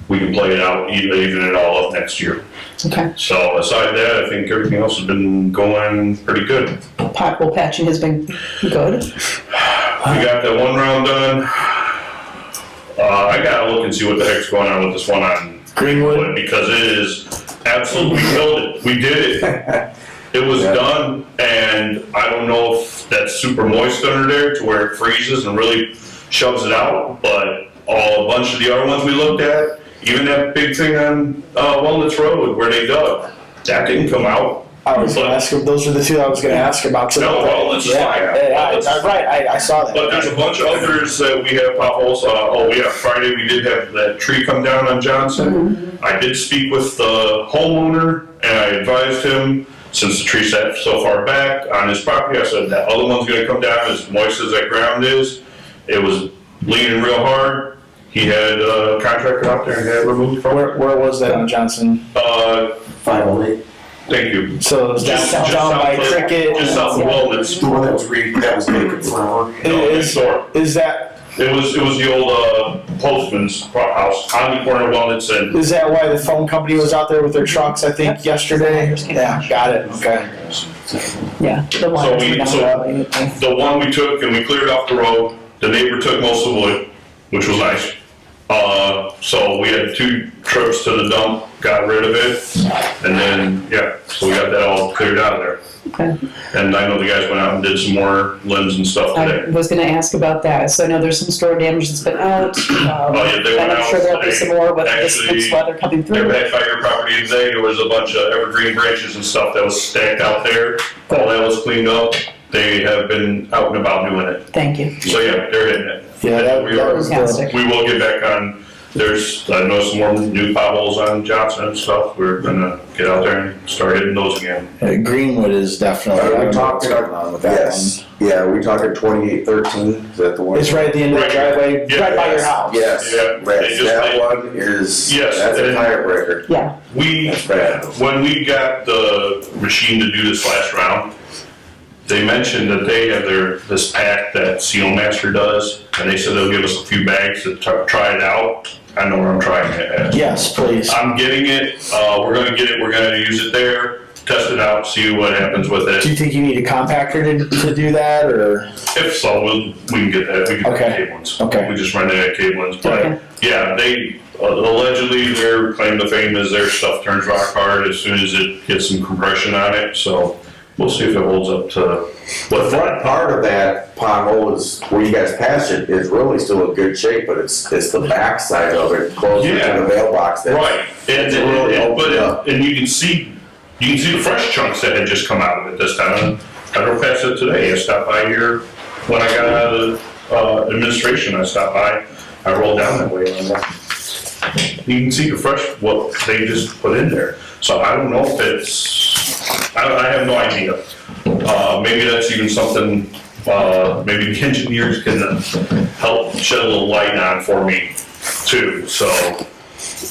we can play it out, even it all up next year. Okay. So aside that, I think everything else has been going pretty good. Pothole patching has been good. We got that one round done. I gotta look and see what the heck's going on with this one on Greenwood, because it is absolutely, we killed it. We did it. It was done, and I don't know if that's super moist under there to where it freezes and really shoves it out, but a bunch of the other ones we looked at, even that big thing on Walnuts Road where they dug, that didn't come out. I was going to ask, those are the two I was going to ask about. No, Walnuts is fine. I saw that. But there's a bunch of others that we have potholes. Friday we did have that tree come down on Johnson. I did speak with the homeowner and I advised him, since the tree sat so far back on his property, I said that other one's gonna come down as moist as that ground is. It was leaning real hard. He had a contractor out there and had it removed from it. Where was that on Johnson? 508. Thank you. So it was down by Cricket. Just south of Walnuts. The one that was vacant forever. Is that It was the old postman's house on the corner of Walnuts and. Is that why the phone company was out there with their trucks, I think, yesterday? Yeah, got it, okay. Yeah. The wires were down that way. The one we took and we cleared off the road, the neighbor took most of the wood, which was nice. So we had 2 trips to the dump, got rid of it, and then, So we got that all cleared out of there. Okay. And I know the guys went out and did some more limbs and stuff I today. was gonna ask about that, so I know there's some store damage that's been out. Oh, yeah, they went And I'm out sure there'll be today. some more with this Actually, weather coming Their through. backfire property today, there was a bunch of evergreen branches and stuff that was stacked out there. All that was cleaned up. They have been out and about doing it. Thank you. So yeah, they're hitting it. Yeah, that was Fantastic. We will get back on, I know some more new potholes on Johnson and stuff. We're gonna get out there and start hitting those again. Greenwood is definitely, I Are we don't know what's talking, going on with that one. yes, yeah, we talking 2813, is that the one? It's right at the end of the Right. driveway, Yeah. right by your house. Yes, Yeah, they yes, just that made- one is, Yes, that's a and- tire breaker. Yeah, We, That's bad. when we got the machine to do this last round, they mentioned that they have this pack that Seal Master does, and they said they'll give us a few bags to try it out. I know where I'm trying it at. Yes, please. I'm getting it, we're gonna get it, we're gonna use it there, test it out, see what happens with Do it. you think you need a compactor to do that, or? If so, we can get that, we can get Okay. cable ones. Okay. We just run it at cable ones, but Okay. yeah, they allegedly, their claim to fame is their stuff turns rock hard as soon as it gets some compression on it, so we'll see if it holds up to The what. front part of that pothole is, where you guys passed it, is really still in good shape, but it's the back side of it, closer to Yeah. the mailbox. That's- Right, and, It's really opened up. and you can see the fresh chunks that had just come out of it this time. I drove past it today, I stopped by here when I got out of administration, I stopped by, I rolled down that way. And you can see the fresh, what they just put in there. So I don't know if it's, I have no idea. Maybe that's even something, maybe the engineers can help shed a little light on for me too, so.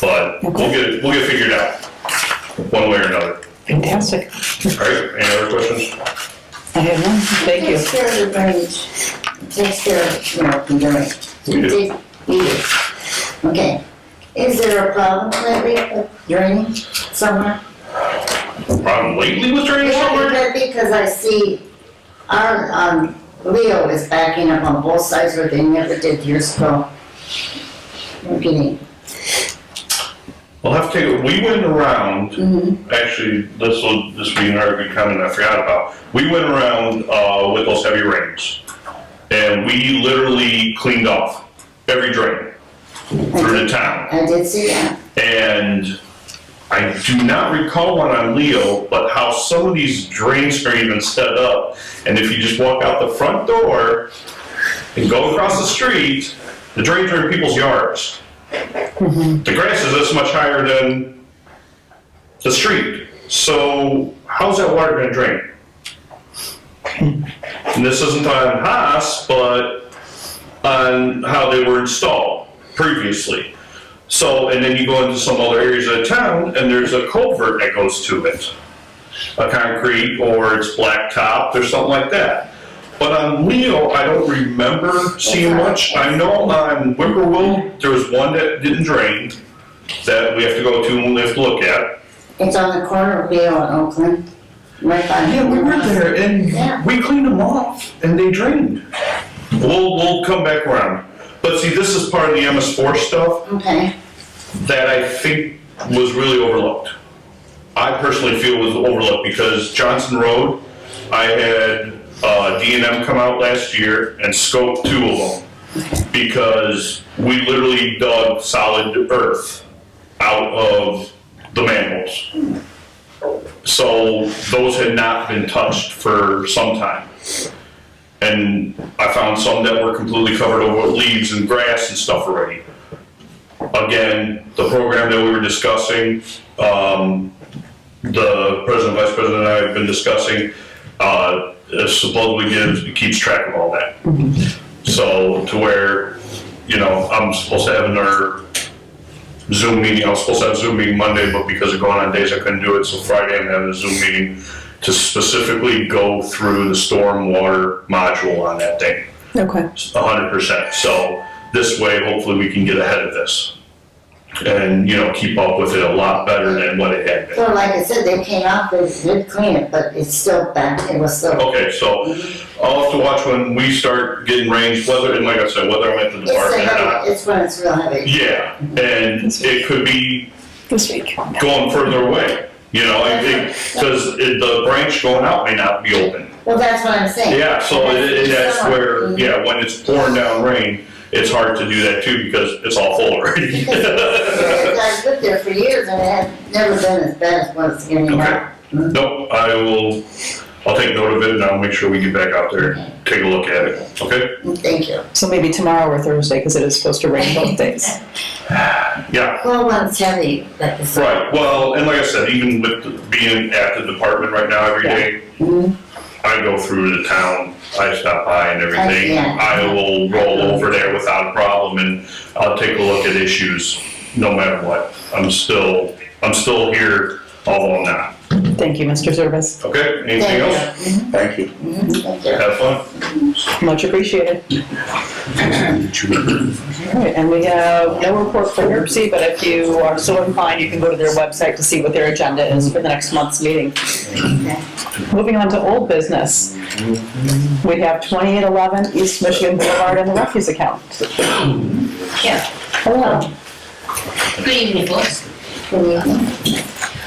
But we'll get it figured out, one way or another. fantastic. All right, any other questions? I have none, thank you. Takes care of the drainage, takes care of, the drainage. We do. We do. Okay, is there a problem lately with drainage somewhere? Problem lately with drainage somewhere? Yeah, because I see our, Leo is backing up on both sides where they never did years ago. I'm kidding. We'll have to take, we went around, actually, this will be another good comment I forgot about. We went around, with those heavy rains, and we literally cleaned off every drain through the town. I did see that. And I do not recall one on Leo, but how some of these drains are even set up. And if you just walk out the front door and go across the street, the drains are in people's yards. The grass is this much higher than the street. So how's that water gonna drain? And this isn't on Haas, but on how they were installed previously. So, and then you go into some other areas of town and there's a culvert that goes to it. A concrete or it's blacktop or something like that. But on Leo, I don't remember seeing much. I know on Whippoorwill, there was one that didn't drain that we have to go to and we have to look at. It's on the corner of Leo and Oakland, right by. Yeah, we were there Yeah. and we cleaned them off and they drained. We'll come back around. But see, this is part of the MS4 stuff Okay, that I think was really overlooked. I personally feel was overlooked because Johnson Road, I had D&M come out last year and scope 2 of them. Because we literally dug solid earth out of the manholes. So those had not been touched for some time. And I found some that were completely covered over with leaves and grass and stuff already. Again, the program that we were discussing, the president, vice president and I have been discussing, supposedly keeps track of all that. So to where, I'm supposed to have another Zoom meeting, I was supposed to have a Zoom meeting Monday, but because of going on days I couldn't do it, so Friday I'm having a Zoom meeting to specifically go through the stormwater module on that thing, Okay. 100%. So this way, hopefully we can get ahead of this and, keep up with it a lot better than what it had been. so like I said, they came out, they did clean it, but it's still back, it was still. Okay, so I'll have to watch when we start getting range, whether, and like I said, whether I'm at the It's the department or not. heavy, it's when it's real heavy. Yeah, and it could be This week. going further away. You know, I think, because the branch going out may not be open. Well, that's what I'm saying. Yeah, so that's where, yeah, when it's pouring down rain, it's hard to do that too, because it's all full already. I've lived there for years and it had never been as bad as what it's getting now. Nope, I'll take note of it and I'll make sure we get back out there and take a look at it, okay? Thank you. So maybe tomorrow or Thursday, because it is supposed to rain both days. Yeah, Well, when it's heavy, like I said. right, well, and like I said, even with being at the department right now every day, I go through the town, I stop by and everything. Yeah. I will roll over there without a problem and I'll take a look at issues, no matter what. I'm still here, although I'm not. Thank you, Mr. Service. Okay, anything else? Thank you. Thank you. Have fun. Much appreciated. All right, and we have no report for NERC, but if you are so inclined, you can go to their website to see what their agenda is for the next month's meeting. Moving on to old business. We have 2811 East Michigan Boulevard and the refuse account. Yeah. Hello. Good evening, folks. Good evening.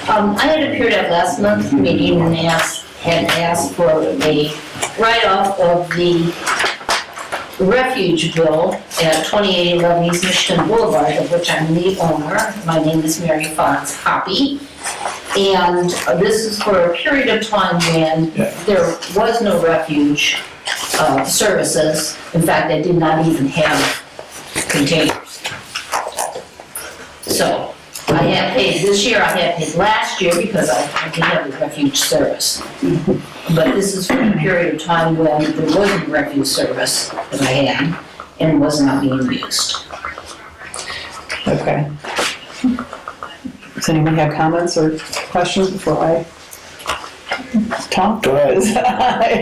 I had appeared at last month's meeting and had asked for a write-off of the refuge bill at 2811 East Michigan Boulevard, of which I'm the owner. My name is Mary Fox Hoppy. And this is for a period of time when there was no refuge services. In fact, I did not even have containers. So I have paid this year, I have paid last year because I did have a refuge service. But this is for a period of time when there wasn't refuge service that I had and was not being used. Okay. Does anyone have comments or questions before I talk? Go ahead.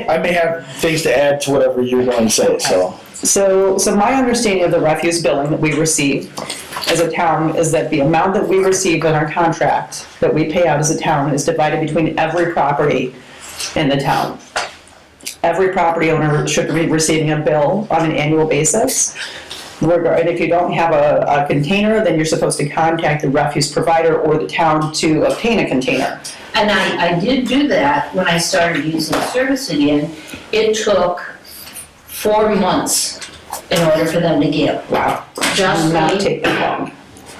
I may have things to add to whatever you're going to say, so. So my understanding of the refuse billing that we receive as a town is that the amount that we receive in our contract that we pay out as a town is divided between every property in the town. Every property owner should be receiving a bill on an annual basis. And if you don't have a container, then you're supposed to contact the refuse provider or the town to obtain a container. And I did do that when I started using the service again. It took 4 months in order for them to give. Wow. Just Not me take that long.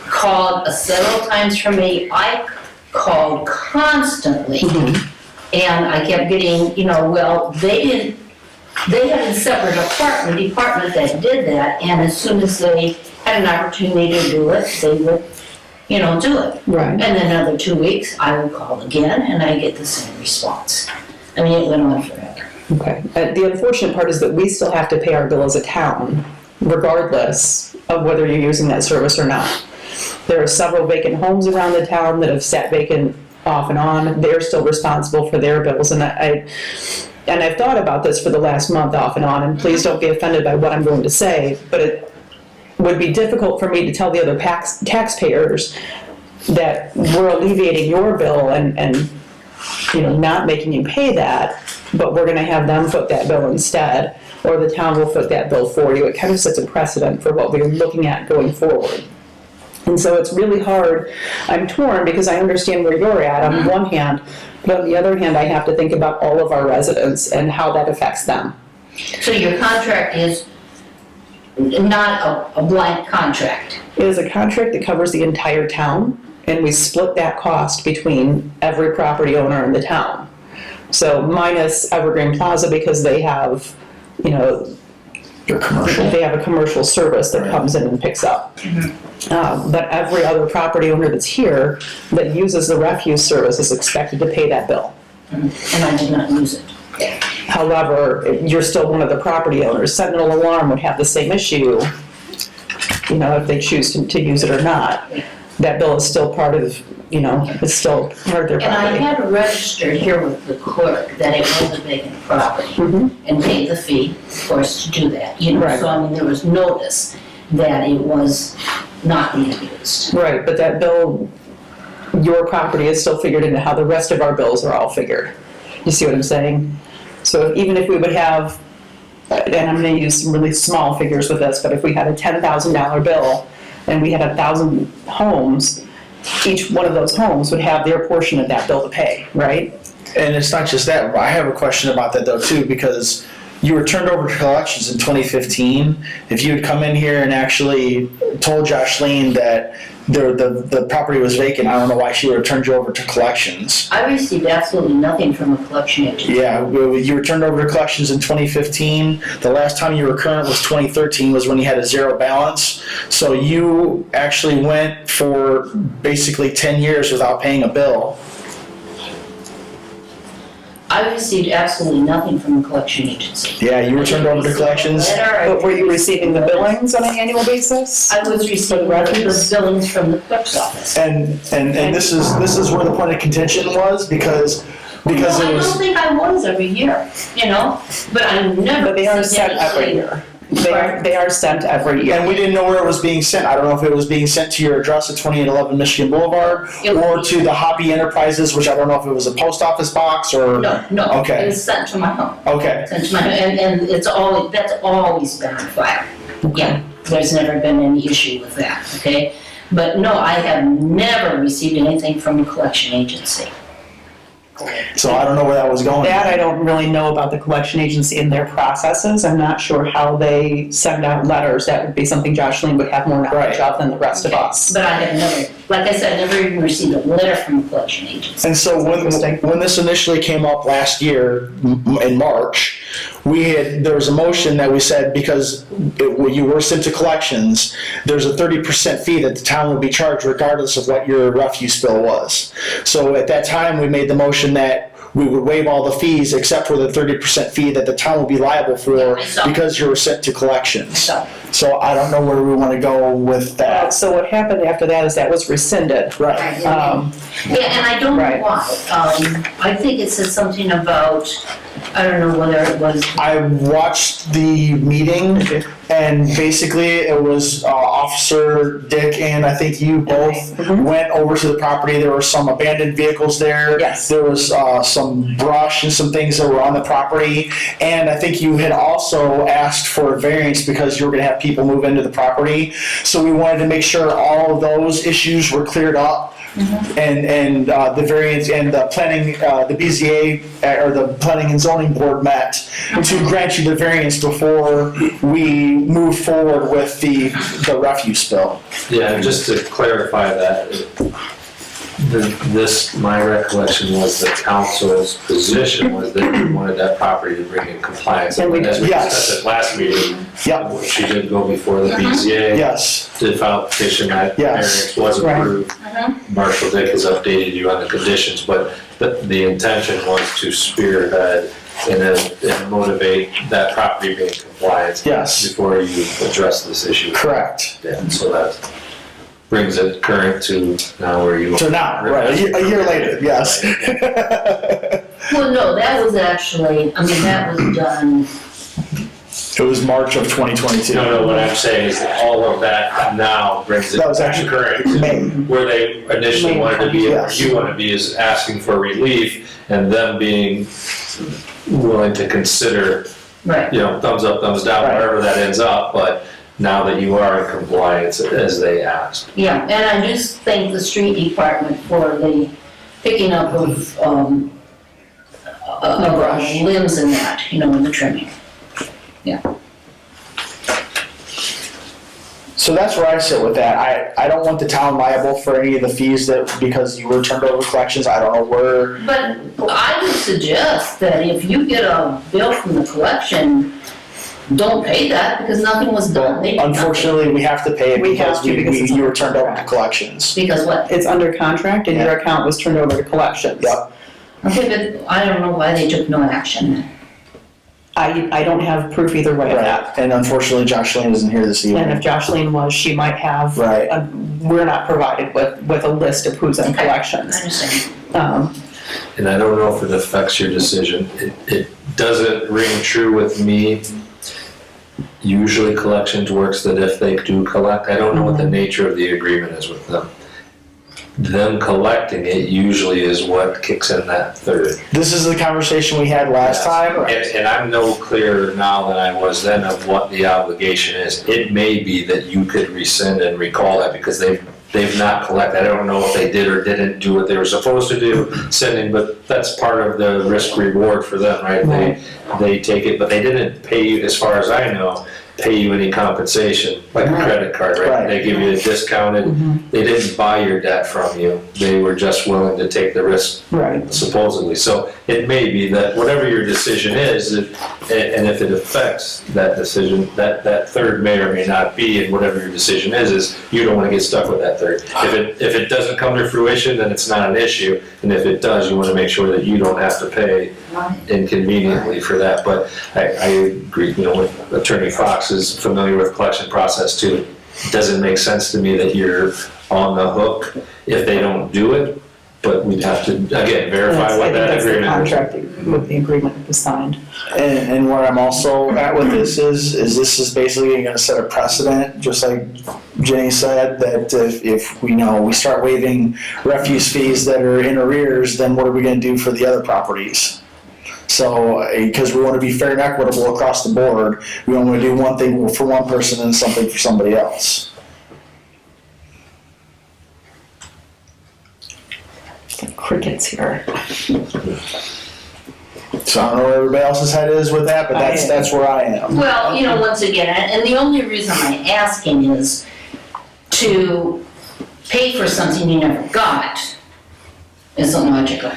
called several times for me. I called constantly. And I kept getting, well, they had a separate department that did that, and as soon as they had an opportunity to do it, they would, do it. Right. And then another 2 weeks, I would call again, and I get the same response. I mean, it went on forever. Okay. The unfortunate part is that we still have to pay our bill as a town, regardless of whether you're using that service or not. There are several vacant homes around the town that have sat vacant off and on. They're still responsible for their bills, and I've thought about this for the last month off and on, and please don't be offended by what I'm going to say, but it would be difficult for me to tell the other taxpayers that we're alleviating your bill and not making you pay that, but we're going to have them foot that bill instead, or the town will foot that bill for you. It kind of sets a precedent for what we're looking at going forward. And so it's really hard. I'm torn because I understand where you're at on one hand, but on the other hand, I have to think about all of our residents and how that affects them. So your contract is not a blank contract? It is a contract that covers the entire town, and we split that cost between every property owner in the town. So minus Evergreen Plaza because they have, Your commercial. they have a commercial service that comes in and picks up. But every other property owner that's here that uses the refuse service is expected to pay that bill. And I did not use it. However, you're still one of the property owners. Sentinel Alarm would have the same issue, if they choose to use it or not. That bill is still part of, it's still part of their And I property. had registered here with the clerk that it was a vacant property and paid the fee, of course, to do that. Right. So I mean, there was notice that it was not being used. Right, but that bill, your property is still figured into how the rest of our bills are all figured. You see what I'm saying? So even if we would have, and I'm gonna use some really small figures with this, but if we had a $10,000 bill and we had 1,000 homes, each one of those homes would have their portion of that bill to pay, right? And it's not just that, I have a question about that though too, because you were turned over to collections in 2015. If you had come in here and actually told Jocelyn that the property was vacant, I don't know why she would have turned you over to collections. I received absolutely nothing from a collection agency. Yeah, you were turned over to collections in 2015. The last time you were current was 2013, was when you had a zero balance. So you actually went for basically 10 years without paying a bill. I received absolutely nothing from a collection agency. Yeah, you were turned over to collections. But were you receiving the billings on an annual basis? I was receiving the billings from the clerk's office. And this is where the point of contention was, because No, it I was. don't think I was every year, you know, but I never. But they are received sent every anything. year. They are sent every year. And we didn't know where it was being sent. I don't know if it was being sent to your address at 2811 Michigan Boulevard or to the Hobby Enterprises, which I don't know if it was a post office box or. No, Okay. it was sent to my home. Okay. Sent to my home, and it's always, that's always been on file. Yeah, there's never been any issue with that, okay? But no, I have never received anything from a collection agency. So I don't know where that was going. That I don't really know about the collection agency and their processes. I'm not sure how they send out letters. That would be something Jocelyn would have more knowledge of than the rest of us. But I have never, like I said, never even received a letter from a collection agency. And so when this initially came up last year in March, there was a motion that we said because when you were sent to collections, there's a 30% fee that the town would be charged regardless of what your refuse bill was. So at that time, we made the motion that we would waive all the fees except for the 30% fee that the town would be liable for because you were sent to collections. So I don't know where we want to go with that. So what happened after that is that was rescinded. Right. Yeah, and I don't know Right. why. I think it said something about, I don't know whether it was. I watched the meeting, and basically it was Officer Dick and I think you both went over to the property. There were some abandoned vehicles there. Yes. There was some brush and some things that were on the property. And I think you had also asked for a variance because you were going to have people move into the property. So we wanted to make sure all of those issues were cleared up. And the variance and the planning, the BZA or the Planning and Zoning Board met to grant you the variance before we move forward with the refuse bill. Yeah, and just to clarify that, my recollection was the council's position was that we wanted that property to bring in compliance. And we as we Yes. discussed at last meeting, Yep. she did go before the BZA. Yes. Did file a petition that Yes. variance was Right. approved. Marshall Dick has updated you on the conditions, but the intention was to spearhead and motivate that property being compliant. Yes. Before you address this issue. Correct. Yeah, so that brings it current to now where you are. So now, right, a year later, yes. Well, no, that was actually, I mean, that was done, It was March of 2022. No, what I'm saying is that all of that now brings it That was actually current. May. Where they initially wanted to be, and where Yes. you want to be is asking for relief and them being willing to consider, right. thumbs up, thumbs down, Right. wherever that ends up, but now that you are in compliance as they asked. Yeah, and I just thank the street department for the picking up of, limbs and that, and the trimming. So that's where I sit with that. I don't want the town liable for any of the fees because you were turned over to collections. I don't know where. But I would suggest that if you get a bill from the collection, don't pay that because nothing was done. They did nothing. Unfortunately, we have to pay it We because have to because it's you were under turned over to contract. collections. Because what? It's under contract and your account was turned over to collections. Yep. Okay, but I don't know why they took no action then. I don't have proof either way of that. Right. And unfortunately, Jocelyn isn't here this And evening. if Jocelyn was, she might have. Right. We're not provided with a list of who's in Okay. collections. I understand. And I don't know if it affects your decision. It doesn't ring true with me. Usually collections works that if they do collect, I don't know what the nature of the agreement is with them. Them collecting it usually is what kicks in that third. This is the conversation we had last time. And I'm no clearer now than I was then of what the obligation is. It may be that you could rescind and recall that because they've they've not collected. I don't know if they did or didn't do what they were supposed to do, sending, but that's part of the risk reward for them, right? They take it, but they didn't pay you, as far as I know, pay you any compensation, like a credit card, right? Right. They give you a discounted, they didn't buy your debt from you. They were just willing to take the risk Right. supposedly. So it may be that whatever your decision is, and if it affects that decision, that third may or may not be, and whatever your decision is you don't want to get stuck with that third. If it doesn't come to fruition, then it's not an issue, and if it does, you want to make sure that you don't have to pay inconveniently for that. But I agree, with Attorney Fox is familiar with collection process too. It doesn't make sense to me that you're on the hook if they don't do it, but we'd have to, again, verify what that agreement I is. think that's the contract with the agreement that was signed. And where I'm also at with this is this is basically gonna set a precedent, just like Jenny said, that if we start waiving refuse fees that are in arrears, then what are we gonna do for the other properties? So, because we want to be fair and equitable across the board, we don't want to do one thing for one person and something for somebody else. Crickets here. So I don't know where everybody else's head is with that, but that's where I am. Well, once again, and the only reason I'm asking is to pay for something you never got isn't logical.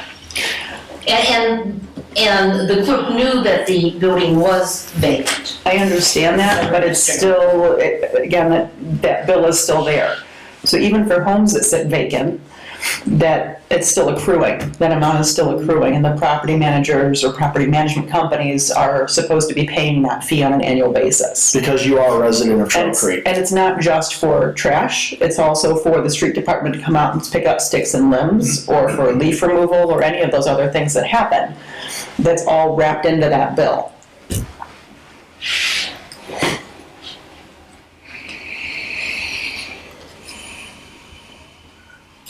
And the clerk knew that the building was vacant. I understand that, but it's still, again, that bill is still there. So even for homes that sit vacant, that it's still accruing, that amount is still accruing, and the property managers or property management companies are supposed to be paying that fee on an annual basis. Because you are a resident of Trail Creek. And it's not just for trash, it's also for the street department to come out and pick up sticks and limbs, or for leaf removal, or any of those other things that happen. That's all wrapped into that bill.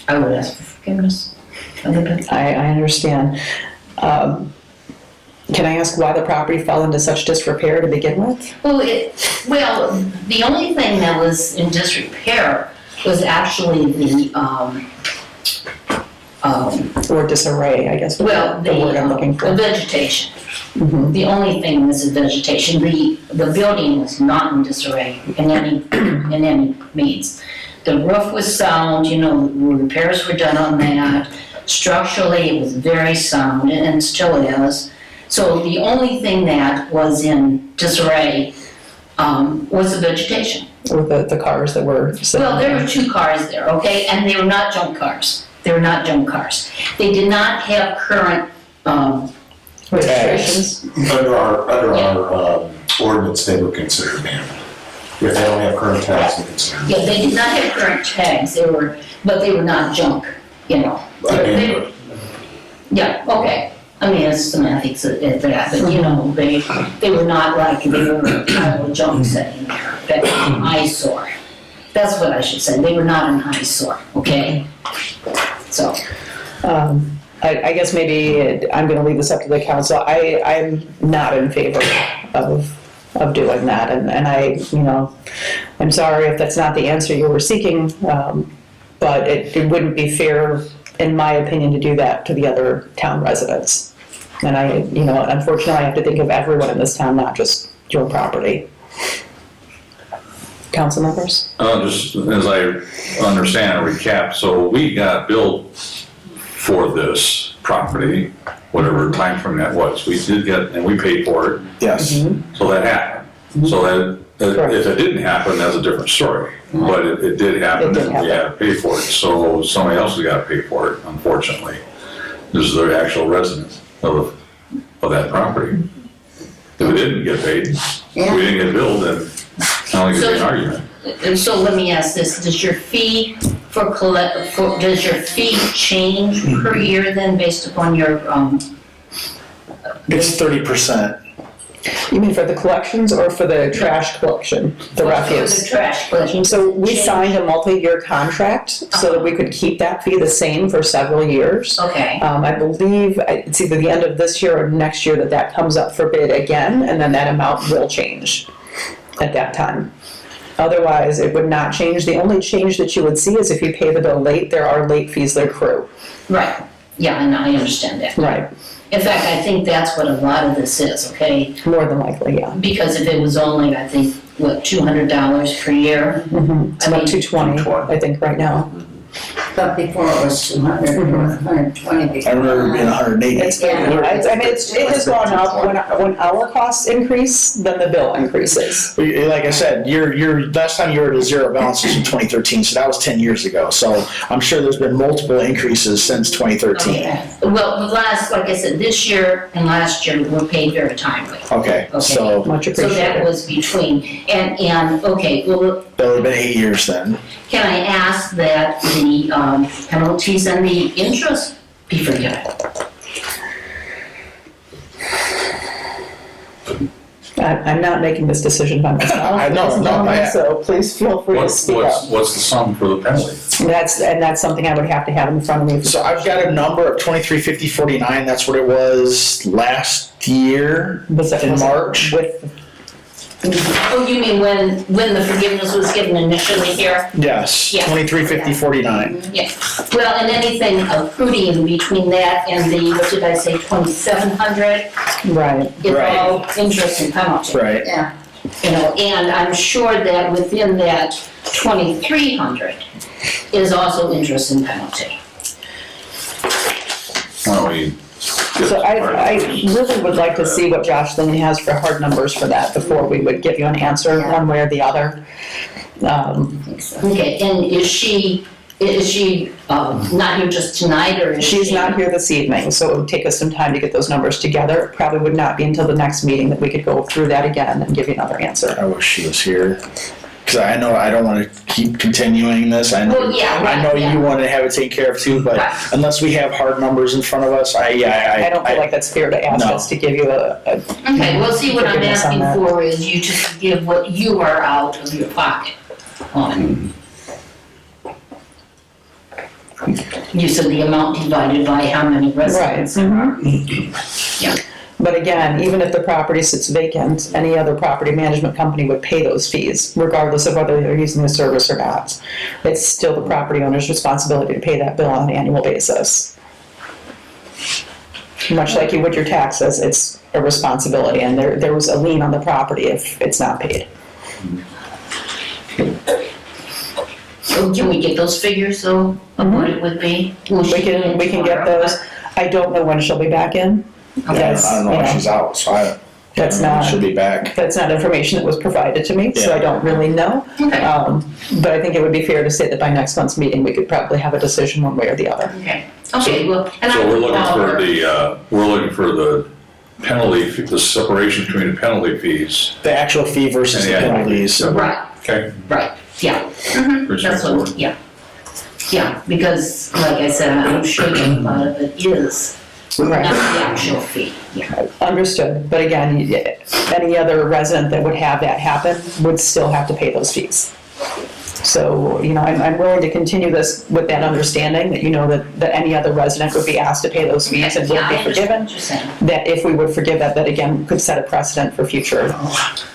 I would ask for forgiveness. I understand. Can I ask why the property fell into such disrepair to begin with? Well, the only thing that was in disrepair was actually the, Or disarray, I guess, well, the word I'm looking the for. vegetation. Mhm. The only thing was the vegetation. The building was not in disarray in any means. The roof was sound, repairs were done on that. Structurally, it was very sound, and still is. So the only thing that was in disarray was the vegetation. Or the cars that were sitting Well, there there. were 2 cars there, okay, and they were not junk cars. They were not junk cars. They did not have current Registrations. Under our ordinance, they were considered abandoned. If they don't have current tags, they're considered. Yeah, they did not have current tags. But they were not junk. Abandoned. Yeah, okay. I mean, it's semantics at that, but they were not like they were kind of a junk sitting there, that an eyesore. That's what I should say. They were not an eyesore, okay? So. I guess maybe I'm gonna leave this up to the council. I'm not in favor of doing that, and I'm sorry if that's not the answer you were seeking, but it wouldn't be fair, in my opinion, to do that to the other town residents. And unfortunately, I have to think of everyone in this town, not just your property. Council members? Just as I understand and recap, so we got billed for this property, whatever time frame that was. We did get, and we paid for it, Yes. so that happened. So that, if it didn't happen, that's a different story. But it did happen, It did and we had to pay for it. So somebody else has got to pay for it, unfortunately. This is the actual resident of that property. If it didn't get paid, we didn't get billed, then I don't think it's an argument. So let me ask this, does your fee does your fee change per year then based upon your, It's 30%. You mean for the collections or for the trash collection, the the refuse? trash collection? So we Change? signed a multi-year contract so that we could keep that fee the same for several years. Okay, I believe it's either the end of this year or next year that comes up for bid again, and then that amount will change at that time. Otherwise, it would not change. The only change that you would see is if you pay the bill late, there are late fees that accrue. Right, yeah, and I understand that. Right. In fact, I think that's what a lot of this is, okay? More than likely, yeah. Because if it was only, I think, what, $200 per year? It's about 220, I think, right now. But before it was 200, it was 120 before. I remember it being 180. It has gone up. When our costs increase, then the bill increases. Like I said, your last time you were at a zero balance was in 2013, so that was 10 years ago. So I'm sure there's been multiple increases since 2013. Okay. Well, like I said, this year and last year were paid very timely. Okay, so Much So appreciated. that was between, and, okay, well, that would have been 8 years then. can I ask that the penalties and the interest be forgiven? I'm not making this decision by myself. I know, So please feel free to speak up. What's the sum for the penalty? That's something I would have to have in front of me. So I've got a number of 235049. That's what it was last year in March. Oh, you mean when the forgiveness was given initially here? Yes, Yeah. 235049. Yeah, well, and anything accruing between that and the, what did I say, 2,700 Right. is Right. all interest and penalty. Right. Yeah. You know, and I'm sure that within that 2,300 is also interest and penalty. Why don't we get So I started? really would like to see what Jocelyn has for hard numbers for that before we would give you an answer one way or the other. Okay, and is she not here just tonight, or is she? She's not here this evening, so it would take us some time to get those numbers together. It probably would not be until the next meeting that we could go through that again and give you another answer. I wish she was here. Because I know I don't want to keep continuing this. I know, Well, yeah, right, I know yeah. you want to have it taken care of too, but Right. unless we have hard numbers in front of us, I don't feel like that's fair to ask No. us to give you a Okay, well, see, what I'm Forgiveness on asking that. for is you to give what you are out of your pocket on. You said the amount divided by how many residents there are. Yeah. But again, even if the property sits vacant, any other property management company would pay those fees, regardless of whether they're using the service or not. It's still the property owner's responsibility to pay that bill on an annual basis. Much like you would your taxes, it's a responsibility, and there was a lien on the property if it's not paid. So can we get those figures, though, of what it would be? Will she be in We can get tomorrow? those. I don't know when she'll be back in. I don't know if she's out, so That's not. she'll be back. That's not information that was provided to me, so I don't really know. Okay. But I think it would be fair to say that by next month's meeting, we could probably have a decision one way or the other. Okay, well, and I So we're will looking call for her. we're looking for the penalty, the separation between the penalty fees. The actual fee versus the And the penalties. Right, Okay. right, yeah. Pretty That's straightforward. what, yeah. Yeah, because, like I said, I'm sure that a lot of it is not the actual fee, yeah. Understood, but again, any other resident that would have that happen would still have to pay those fees. So, I'm willing to continue this with that understanding, that that any other resident would be asked to pay those fees and would Yeah, I be understand forgiven. what you're saying. That if we would forgive that again, could set a precedent for future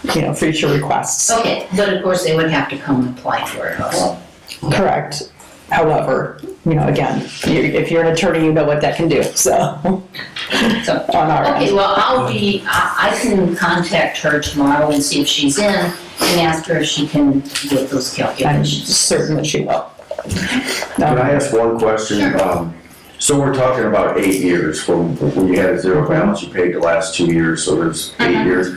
requests. Okay, but of course, they would have to come and apply for it also. Correct. However, again, if you're an attorney, you know what that can do, so. So, On our end. okay, well, I can contact her tomorrow and see if she's in and ask her if she can get those I'm calculations. certain that she will. Can I ask one question? So we're talking about 8 years from when you had a zero balance, you paid the last 2 years, so there's 8 years.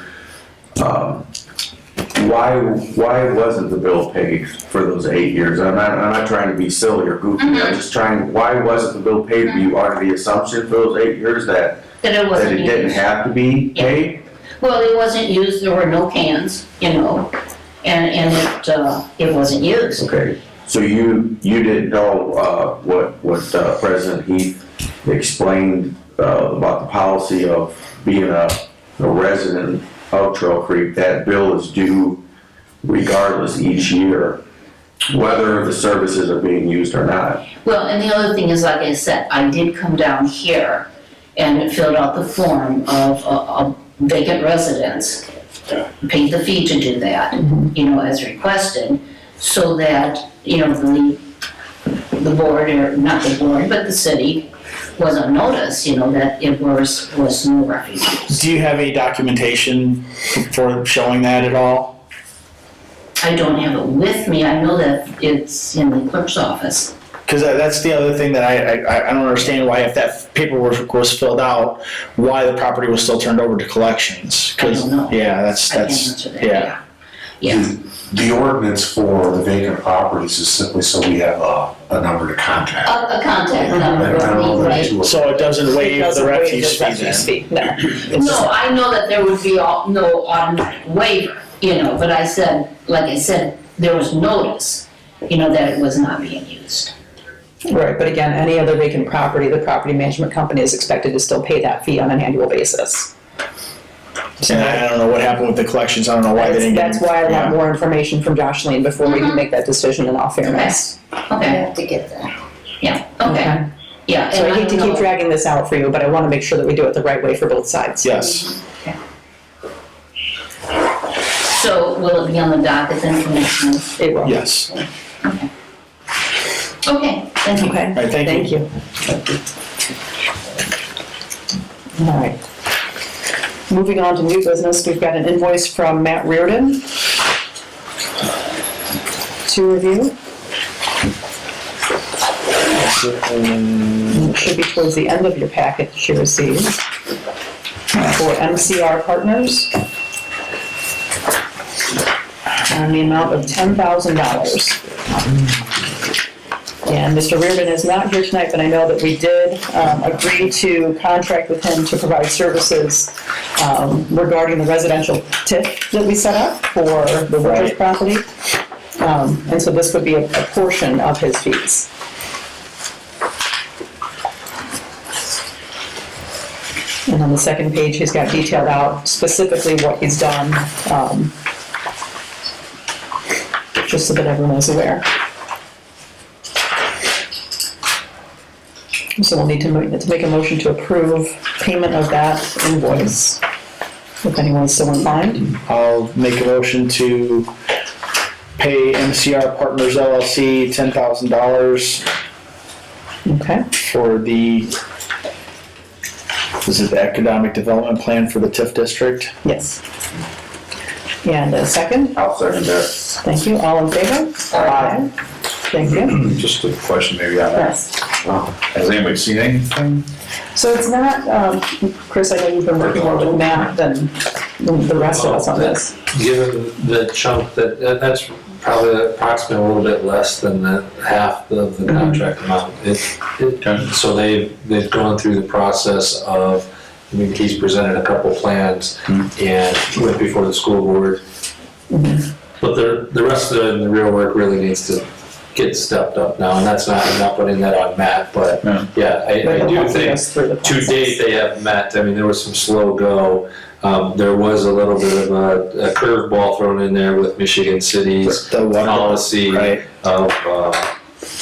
Why wasn't the bill paid for those 8 years? I'm not trying to be silly or goofy, I'm just trying, why wasn't the bill paid? Were you under the assumption for those 8 years that That it it wasn't didn't used. have to be paid? Well, it wasn't used, there were no cans, and it wasn't used. Okay, so you didn't know what President Heath explained about the policy of being a resident of Trail Creek, that bill is due regardless each year, whether the services are being used or not. Well, and the other thing is, like I said, I did come down here and filled out the form of vacant residence paid the fee to do that, as requested, so that, the board, or not the board, but the city was on notice, that it was no refuge. Do you have any documentation for showing that at all? I don't have it with me, I know that it's in the clerk's office. Because that's the other thing that I don't understand why, if that paperwork was filled out, why the property was still turned over to collections. I don't know. Yeah, I can't answer that. yeah. Yeah, The ordinance for the vacant properties is simply so we have a number to contact. a contact number, I don't know that right? it's- So it doesn't waive Doesn't the waive refuse the fee refuse then? fee, no. No, I know that there would be no automatic waiver, but like I said, there was notice, that it was not being used. Right, but again, any other vacant property, the property management company is expected to still pay that fee on an annual basis. And I don't know what happened with the collections, I don't know why they didn't get. That's why I yeah. want more information from Jocelyn before we can make that decision in all fairness. I Okay, have to get that. yeah, okay, yeah. So and I hate to don't keep know- dragging this out for you, but I want to make sure that we do it the right way for both sides. Yes. So will it be on the docket then for next month? It will. Yes. Okay, thank you. Okay. All right, thank you. All right. Moving on to new business, we've got an invoice from Matt Reardon to review. It should be towards the end of your packet that you received. For MCR Partners. And the amount of $10,000. And Mr. Reardon is not here tonight, but I know that we did agree to contract with him to provide services regarding the residential TIF that we set up for the Woodruff property. And so this would be a portion of his fees. And on the second page, he's got detailed out specifically what he's done, just so that everyone is aware. So we'll need to make a motion to approve payment of that invoice, if anyone's still inclined. I'll make a motion to pay MCR Partners LLC $10,000 Okay, for is it the economic development plan for the TIF district? yes. And a second? I'll second that. Thank you. All in favor? Aye. Thank you. Just a question maybe on that. Yes. Has anybody seen anything? So it's not, Chris, I know you've been working more with Matt than the rest of us on this. Given the chunk that's probably approximately a little bit less than the half of the contract amount. So they've gone through the process of, he's presented a couple plans and went before the school board. But the rest of the real work really needs to get stepped up now, and that's not, I'm not putting that on Matt, but yeah, I do think to date they have met. There was some slow go. There was a little bit of a curveball thrown in there with Michigan City's policy of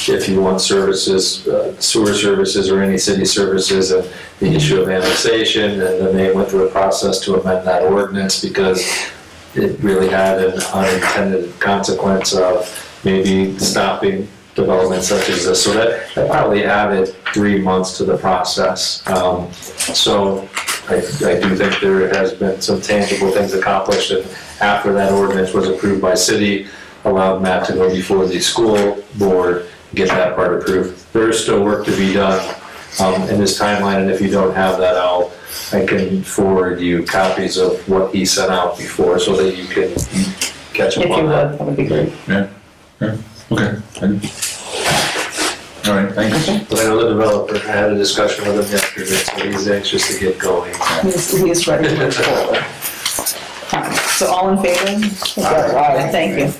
if you want services, sewer services or any city services, and the issue of annexation, and then they went through a process to amend that ordinance because it really had an unintended consequence of maybe stopping development such as this. So that probably added 3 months to the process. So I do think there has been some tangible things accomplished, and after that ordinance was approved by city, allowed Matt to go before the school board, get that part approved. There is still work to be done in this timeline, and if you don't have that, I can forward you copies of what he sent out before so that you can catch up If you on would, that. that would be great. Yeah, okay. All right, thanks. But I know the developer, I had a discussion with him yesterday, so he's anxious to get going. He's ready to move forward. So all in favor? Aye. Thank you.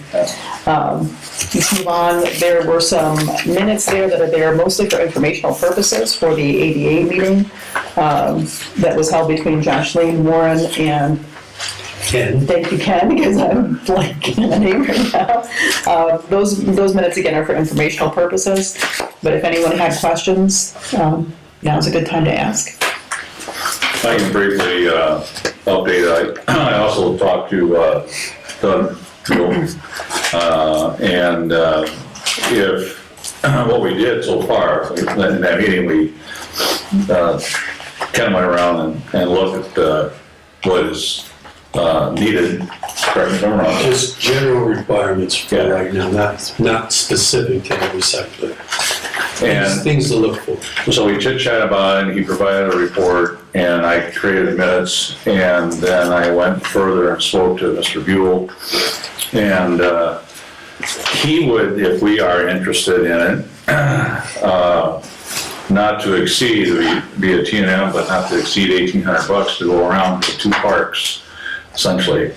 Let's move on. There were some minutes there that are there mostly for informational purposes for the ADA meeting that was held between Jocelyn Warren and Ken. Thank you, Ken, because I'm blanking on the name right now. Those minutes again are for informational purposes, but if anyone had questions, now's a good time to ask. I can briefly update, I also talked to Doug Hill, and if what we did so far in that meeting, we kind of went around and looked at what is needed. Correct me if I'm wrong. Just general requirements for Yeah. right now, not specific to every sector. And Things to look for. so we chit chat about it, and he provided a report, and I created minutes, and then I went further and spoke to Mr. Buell. And he would, if we are interested in it, not to exceed, be a T&M, but not to exceed $1,800 to go around the two parks, essentially.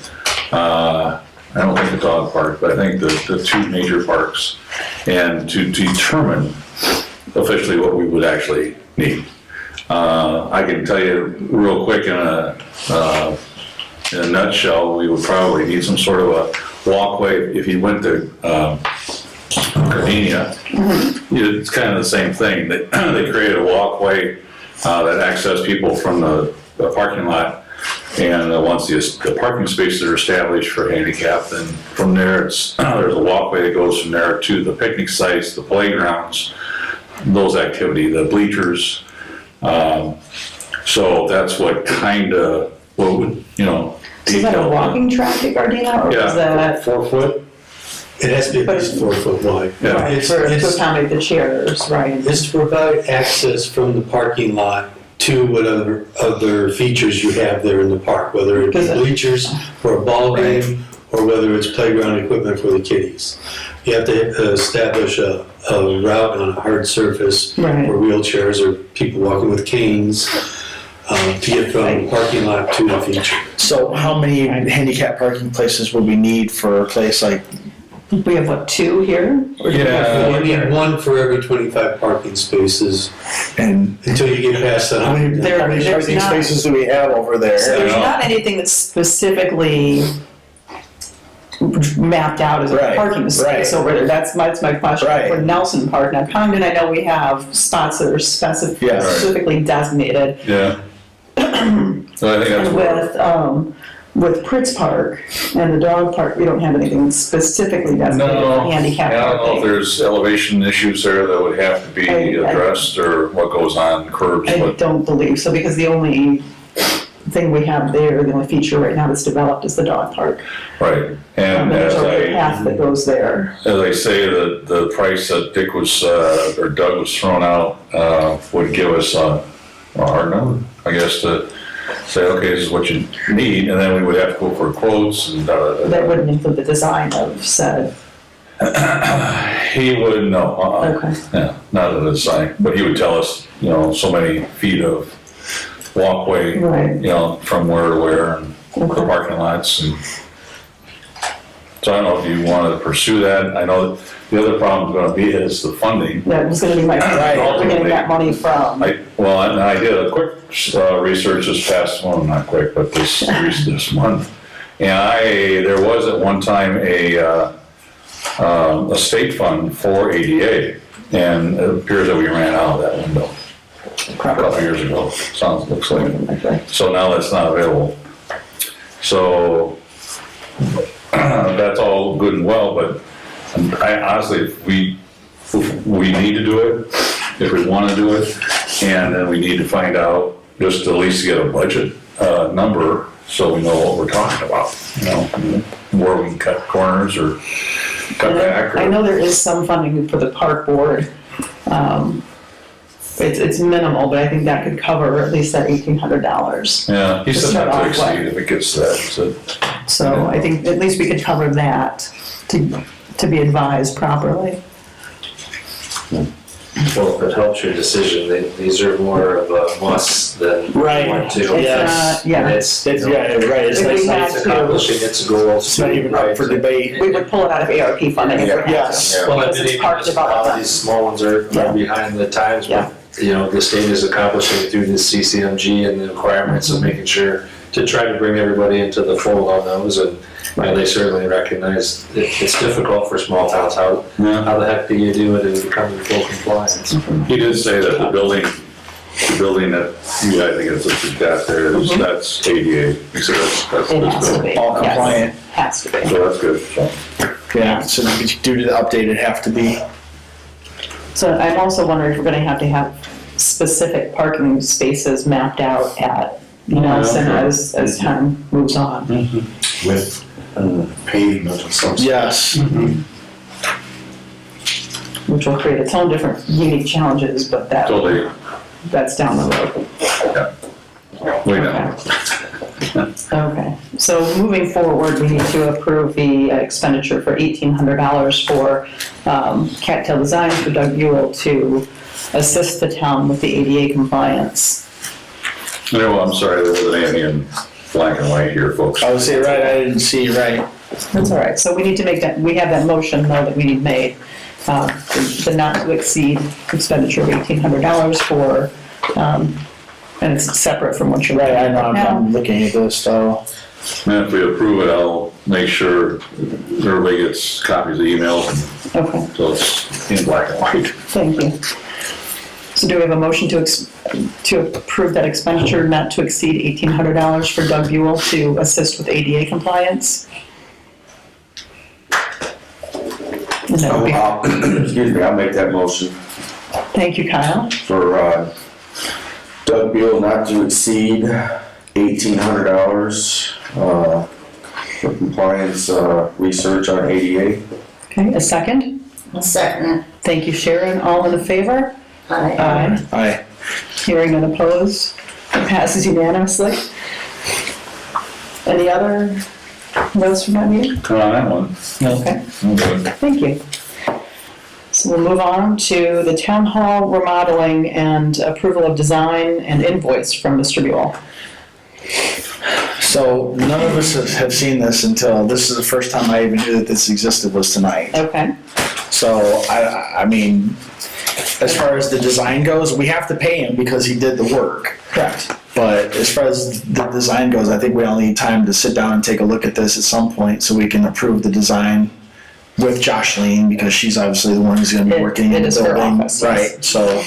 I don't think the dog park, but I think the two major parks, and to determine officially what we would actually need. I can tell you real quick in a nutshell, we would probably need some sort of a walkway. If you went to Gardenia, it's kind of the same thing. They created a walkway that access people from the parking lot. And once the parking spaces are established for handicap, then from there, there's a walkway that goes from there to the picnic sites, the playgrounds, those activities, the bleachers. So that's what would, So is that a walking track at Gardena, or is Yeah, that? 4 foot. It has to be at least 4 foot wide. Yeah. Right, It's- to it's- accommodate the chairs, right? It's to provide access from the parking lot to whatever other features you have there in the park, whether it be Does it- bleachers for a ball game, or whether it's playground equipment for the kiddies. You have to establish a route on a hard surface Right. for wheelchairs or people walking with canes to get from the parking lot to the feature. So how many handicap parking places would we need for a place like, We have, what, 2 here? Or do we have Yeah. four You here? need one for every 25 parking spaces and until you get past that. how many There- parking there's not- spaces do we have over there? So there's not anything that's specifically mapped out as a Right, parking space right. over there. That's my question. Right. For Nelson Park, now Congdon, I know we have spots that are Yeah. specifically designated. Yeah. So I think that's And where. with Pritz Park and the dog park, we don't have anything that's specifically designated No, for handicap I don't know if parking. there's elevation issues there that would have to be I- addressed, or what goes on curbs, I but, don't believe so, because the only thing we have there, the only feature right now that's developed is the dog park. right. And There's as already a path that goes there. I say, the price that Dick was, or Doug was throwing out, would give us a hard number, I guess, to say, okay, this is what you need, and then we would have to go for quotes and That wouldn't include the design of said, He would, no, okay. yeah, not a design, but he would tell us, so many feet of walkway, Right. from where to where, and the Okay. parking lots, and so I don't know if you want to pursue that. I know the other problem's gonna be is the funding. That was gonna be my, Right. we're getting that money from. I did a quick research this past, well, not quick, but this month. And there was at one time a state fund for ADA, and it appears that we ran out of that window a couple of years ago, looks like. Okay. So now that's not available. So that's all good and well, but I honestly, if we need to do it, if we want to do it, and then we need to find out, just at least get a budget number, so we know what we're talking about, where we can cut corners or cut back. I know there is some funding for the park board. It's minimal, but I think that could cover at least that $1,800. Yeah, he To said start not to off with. exceed if it gets to that, so. So I think at least we could cover that to be advised properly. Well, if it helps your decision, these are more of a must than Right. want to. It's Yes. yeah. And it's, It's, yeah, right, it's If we like, had it's to- accomplishing its goals. it's not even up for debate. We would pull it out of ARP funding if we had to. Yes. Well, Because and it's even park development. these small ones are Yeah. behind the times, Yeah. but, the state is accomplishing through the CCMG and the requirements of making sure to try to bring everybody into the fold on those, and they certainly recognize it's difficult for small towns. How the heck do you do it and become in full compliance? He did say that the building the building that you, I think it's what you've got there, that's ADA, so that's It this has to building. be. All yes. compliant. Has to be. So that's good, so. Yeah, so due to the update, it'd have to be. So I'm also wondering if we're gonna have to have specific parking spaces mapped out at Nelson as time moves on. With pavement of some sort. Yes. Which will create its own different unique challenges, but Totally, that's down the road. way down. Okay, so moving forward, we need to approve the expenditure for $1,800 for Cattail Designs for Doug Buell to assist the town with the ADA compliance. No, I'm sorry, there wasn't anything in black and white here, folks. I would say right, I didn't see right. That's all right, so we need to make that, we have that motion though that we need made. The not to exceed expenditure of $1,800 for, and it's separate from what you're Right, I know, writing I'm now. looking at this, so. And if we approve it, I'll make sure everybody gets copies of emails, Okay, so it's in black and white. thank you. So do we have a motion to approve that expenditure not to exceed $1,800 for Doug Buell to assist with ADA compliance? And that would be- Excuse me, I'll make that motion Thank you, Kyle. for Doug Beal not to exceed $1,800 for compliance research on ADA. Okay, a second? I'll second Thank you, Sharon. All in favor? it. Aye. Aye. Aye. Hearing none opposed, it passes unanimously. Any other notes from that meeting? Come on, that one. Okay, Okay. thank you. So we'll move on to the town hall remodeling and approval of design and invoice from Mr. Buell. So none of us have seen this until, this is the first time I even knew that this existed was tonight. Okay, So, I mean, as far as the design goes, we have to pay him because he did the work. correct. But as far as the design goes, I think we all need time to sit down and take a look at this at some point so we can approve the design with Jocelyn, because she's obviously the one who's gonna be working in It the is her building. office, yes. Right, so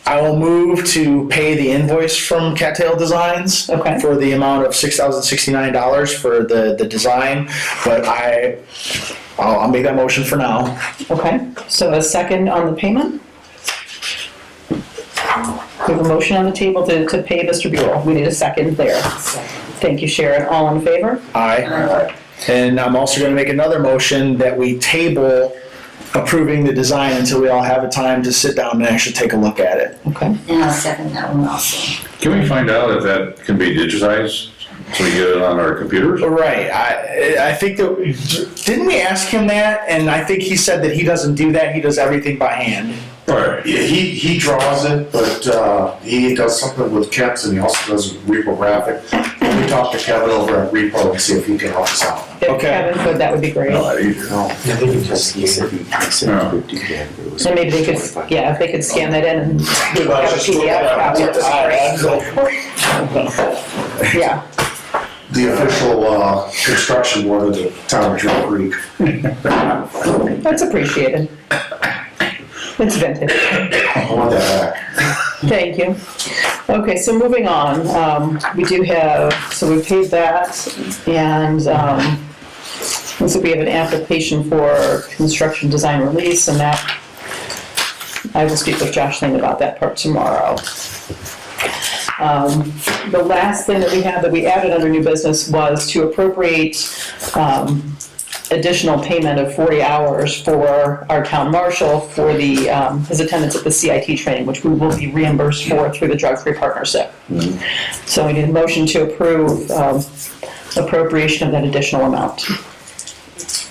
I will move to pay the invoice from Cattail Designs Okay. for the amount of $6,069 for the design, but I'll make that motion for now. Okay, so a second on the payment? We have a motion on the table to pay Mr. Buell. We need a second there. Thank you, Sharon. All in favor? Aye. And I'm also gonna make another motion that we table approving the design until we all have a time to sit down and actually take a look at it. Okay. And I'll second that one also. Can we find out if that can be digitized, so we get it on our computers? Right, I think that, didn't we ask him that? And I think he said that he doesn't do that, he does everything by hand. Right. Yeah, he draws it, but he does something with Kent's, and he also does reprographic. We talked to Kevin over at Repo and see if he can help us out. If Okay. Kevin could, that would be great. No, I either. No, I think he said he said Yeah. 50 grand. It was And maybe they could, yeah, if they could scan that in and have Well, a just PDF copy, that'd be great. Yeah, the official construction board of the town of Trail Creek. that's appreciated. It's vintage. I want that back. Thank you. Okay, so moving on, we do have, so we paid that, and looks like we have an application for construction design release, and that, I will speak with Jocelyn about that part tomorrow. The last thing that we have that we added under new business was to appropriate additional payment of 40 hours for our town marshal for the, his attendance at the CIT training, which we will be reimbursed for through the drug-free partnership. So we need a motion to approve appropriation of that additional amount.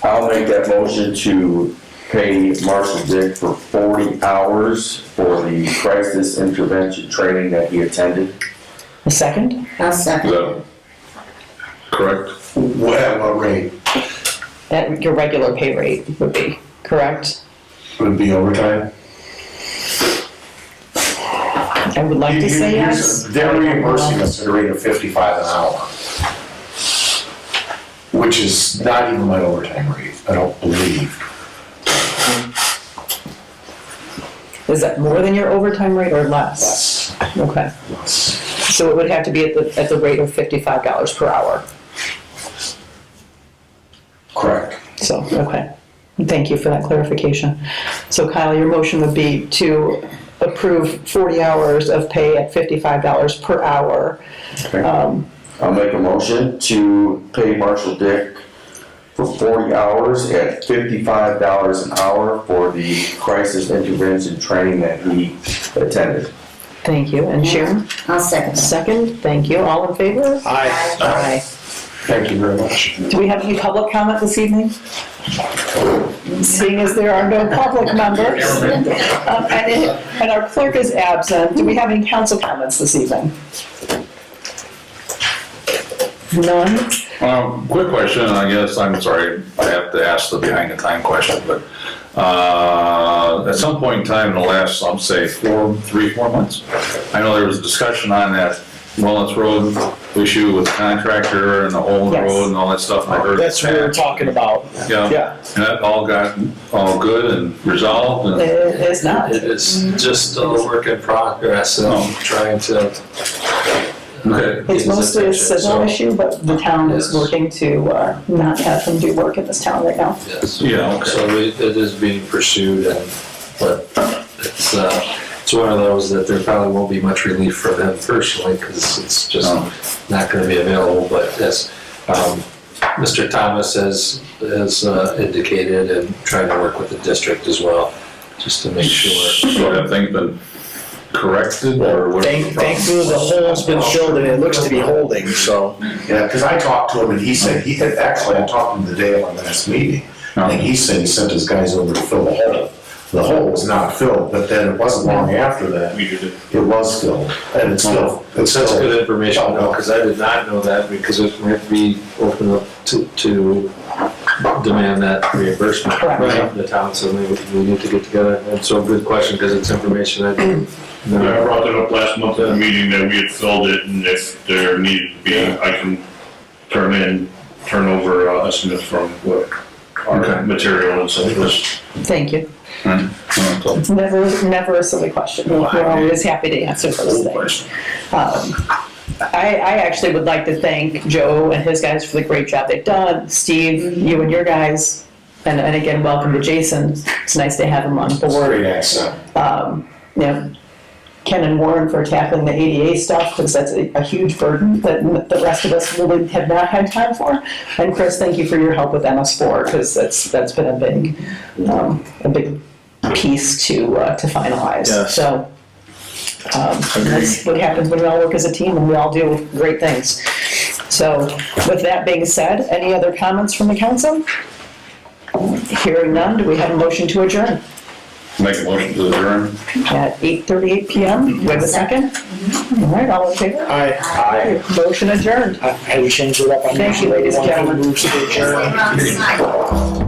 I'll make that motion to pay Marshall Dick for 40 hours for the crisis intervention training that he attended. A second? I'll Is second. that correct? What rate? At your regular pay rate would be, correct? Would it be overtime? I would like to say yes. They're reimbursing us at a rate of 55 an hour, which is not even my overtime rate, I don't believe. Is that more than your overtime rate or less? Yes. Okay, Yes. so it would have to be at the rate of $55 per hour. Correct. So, okay. Thank you for that clarification. So Kyle, your motion would be to approve 40 hours of pay at $55 per hour. Okay. I'll make a motion to pay Marshall Dick for 40 hours at $55 an hour for the crisis intervention training that he attended. Thank you. And Sharon? I'll second that. Second. Thank you. All in favor? Aye. Aye. Thank you very much. Do we have any public comment this evening? Seeing as there are no public members, and our clerk is absent, do we have any council comments this evening? None? Quick question, I guess, I'm sorry, I have to ask the behind the time question, but, at some point in time in the last, I'll say 4 months, I know there was a discussion on that Wellness Road issue with the contractor and the hole in the Yes. road and all that stuff, and I heard. That's what we were talking about. Yeah, Yeah. and that all got, all good and resolved, and, It is not. It is just a work in progress and Oh. trying to. okay, It's mostly a civil issue, but the town is Yes. working to not have him do work in this town right now. Yes. Yeah, okay. So it is being pursued, but it's one of those that there probably won't be much relief for them personally, because it's just No. not gonna be available, but as Mr. Thomas has indicated, and trying to work with the district as well, just to make sure. So have things been corrected, or what? Thankfully, the hole's been filled and it looks to be holding, so. Yeah, because I talked to him and he said, actually, I talked to him the day of our last meeting. And he said he sent his guys over to fill the hole. The hole was not filled, but then it wasn't long after that, it was filled. And it's still, That's good information to know, because I did not know that, because it might be open up to demand that reimbursement Correct. from the town, so we need to get together. And so good question, because it's information I didn't Yeah, I know. brought it up last month at a meeting that we had filled it, and if there needed to be, I can turn over estimates from what our Okay. material and such was. Thank you. Hmm. Never a silly question. We're always happy to answer those things. I actually would like to thank Joe and his guys for the great job they've done. Steve, you and your guys, and again, welcome to Jason. It's nice to have him on board. great accent. You know, Ken and Warren for tackling the ADA stuff, because that's a huge burden that the rest of us really have not had time for. And Chris, thank you for your help with MS4, because that's been a big piece to finalize. Yes. So that's what happens when we all work as a team and we all do great things. So with that being said, any other comments from the council? Hearing none, do we have a motion to adjourn? Make a motion to adjourn. At 8:38 PM. We have a second? All right, all in favor? Aye. Motion adjourned. Had we changed it up on. Thank you, ladies and gentlemen. Moves to adjourn. Same on the side.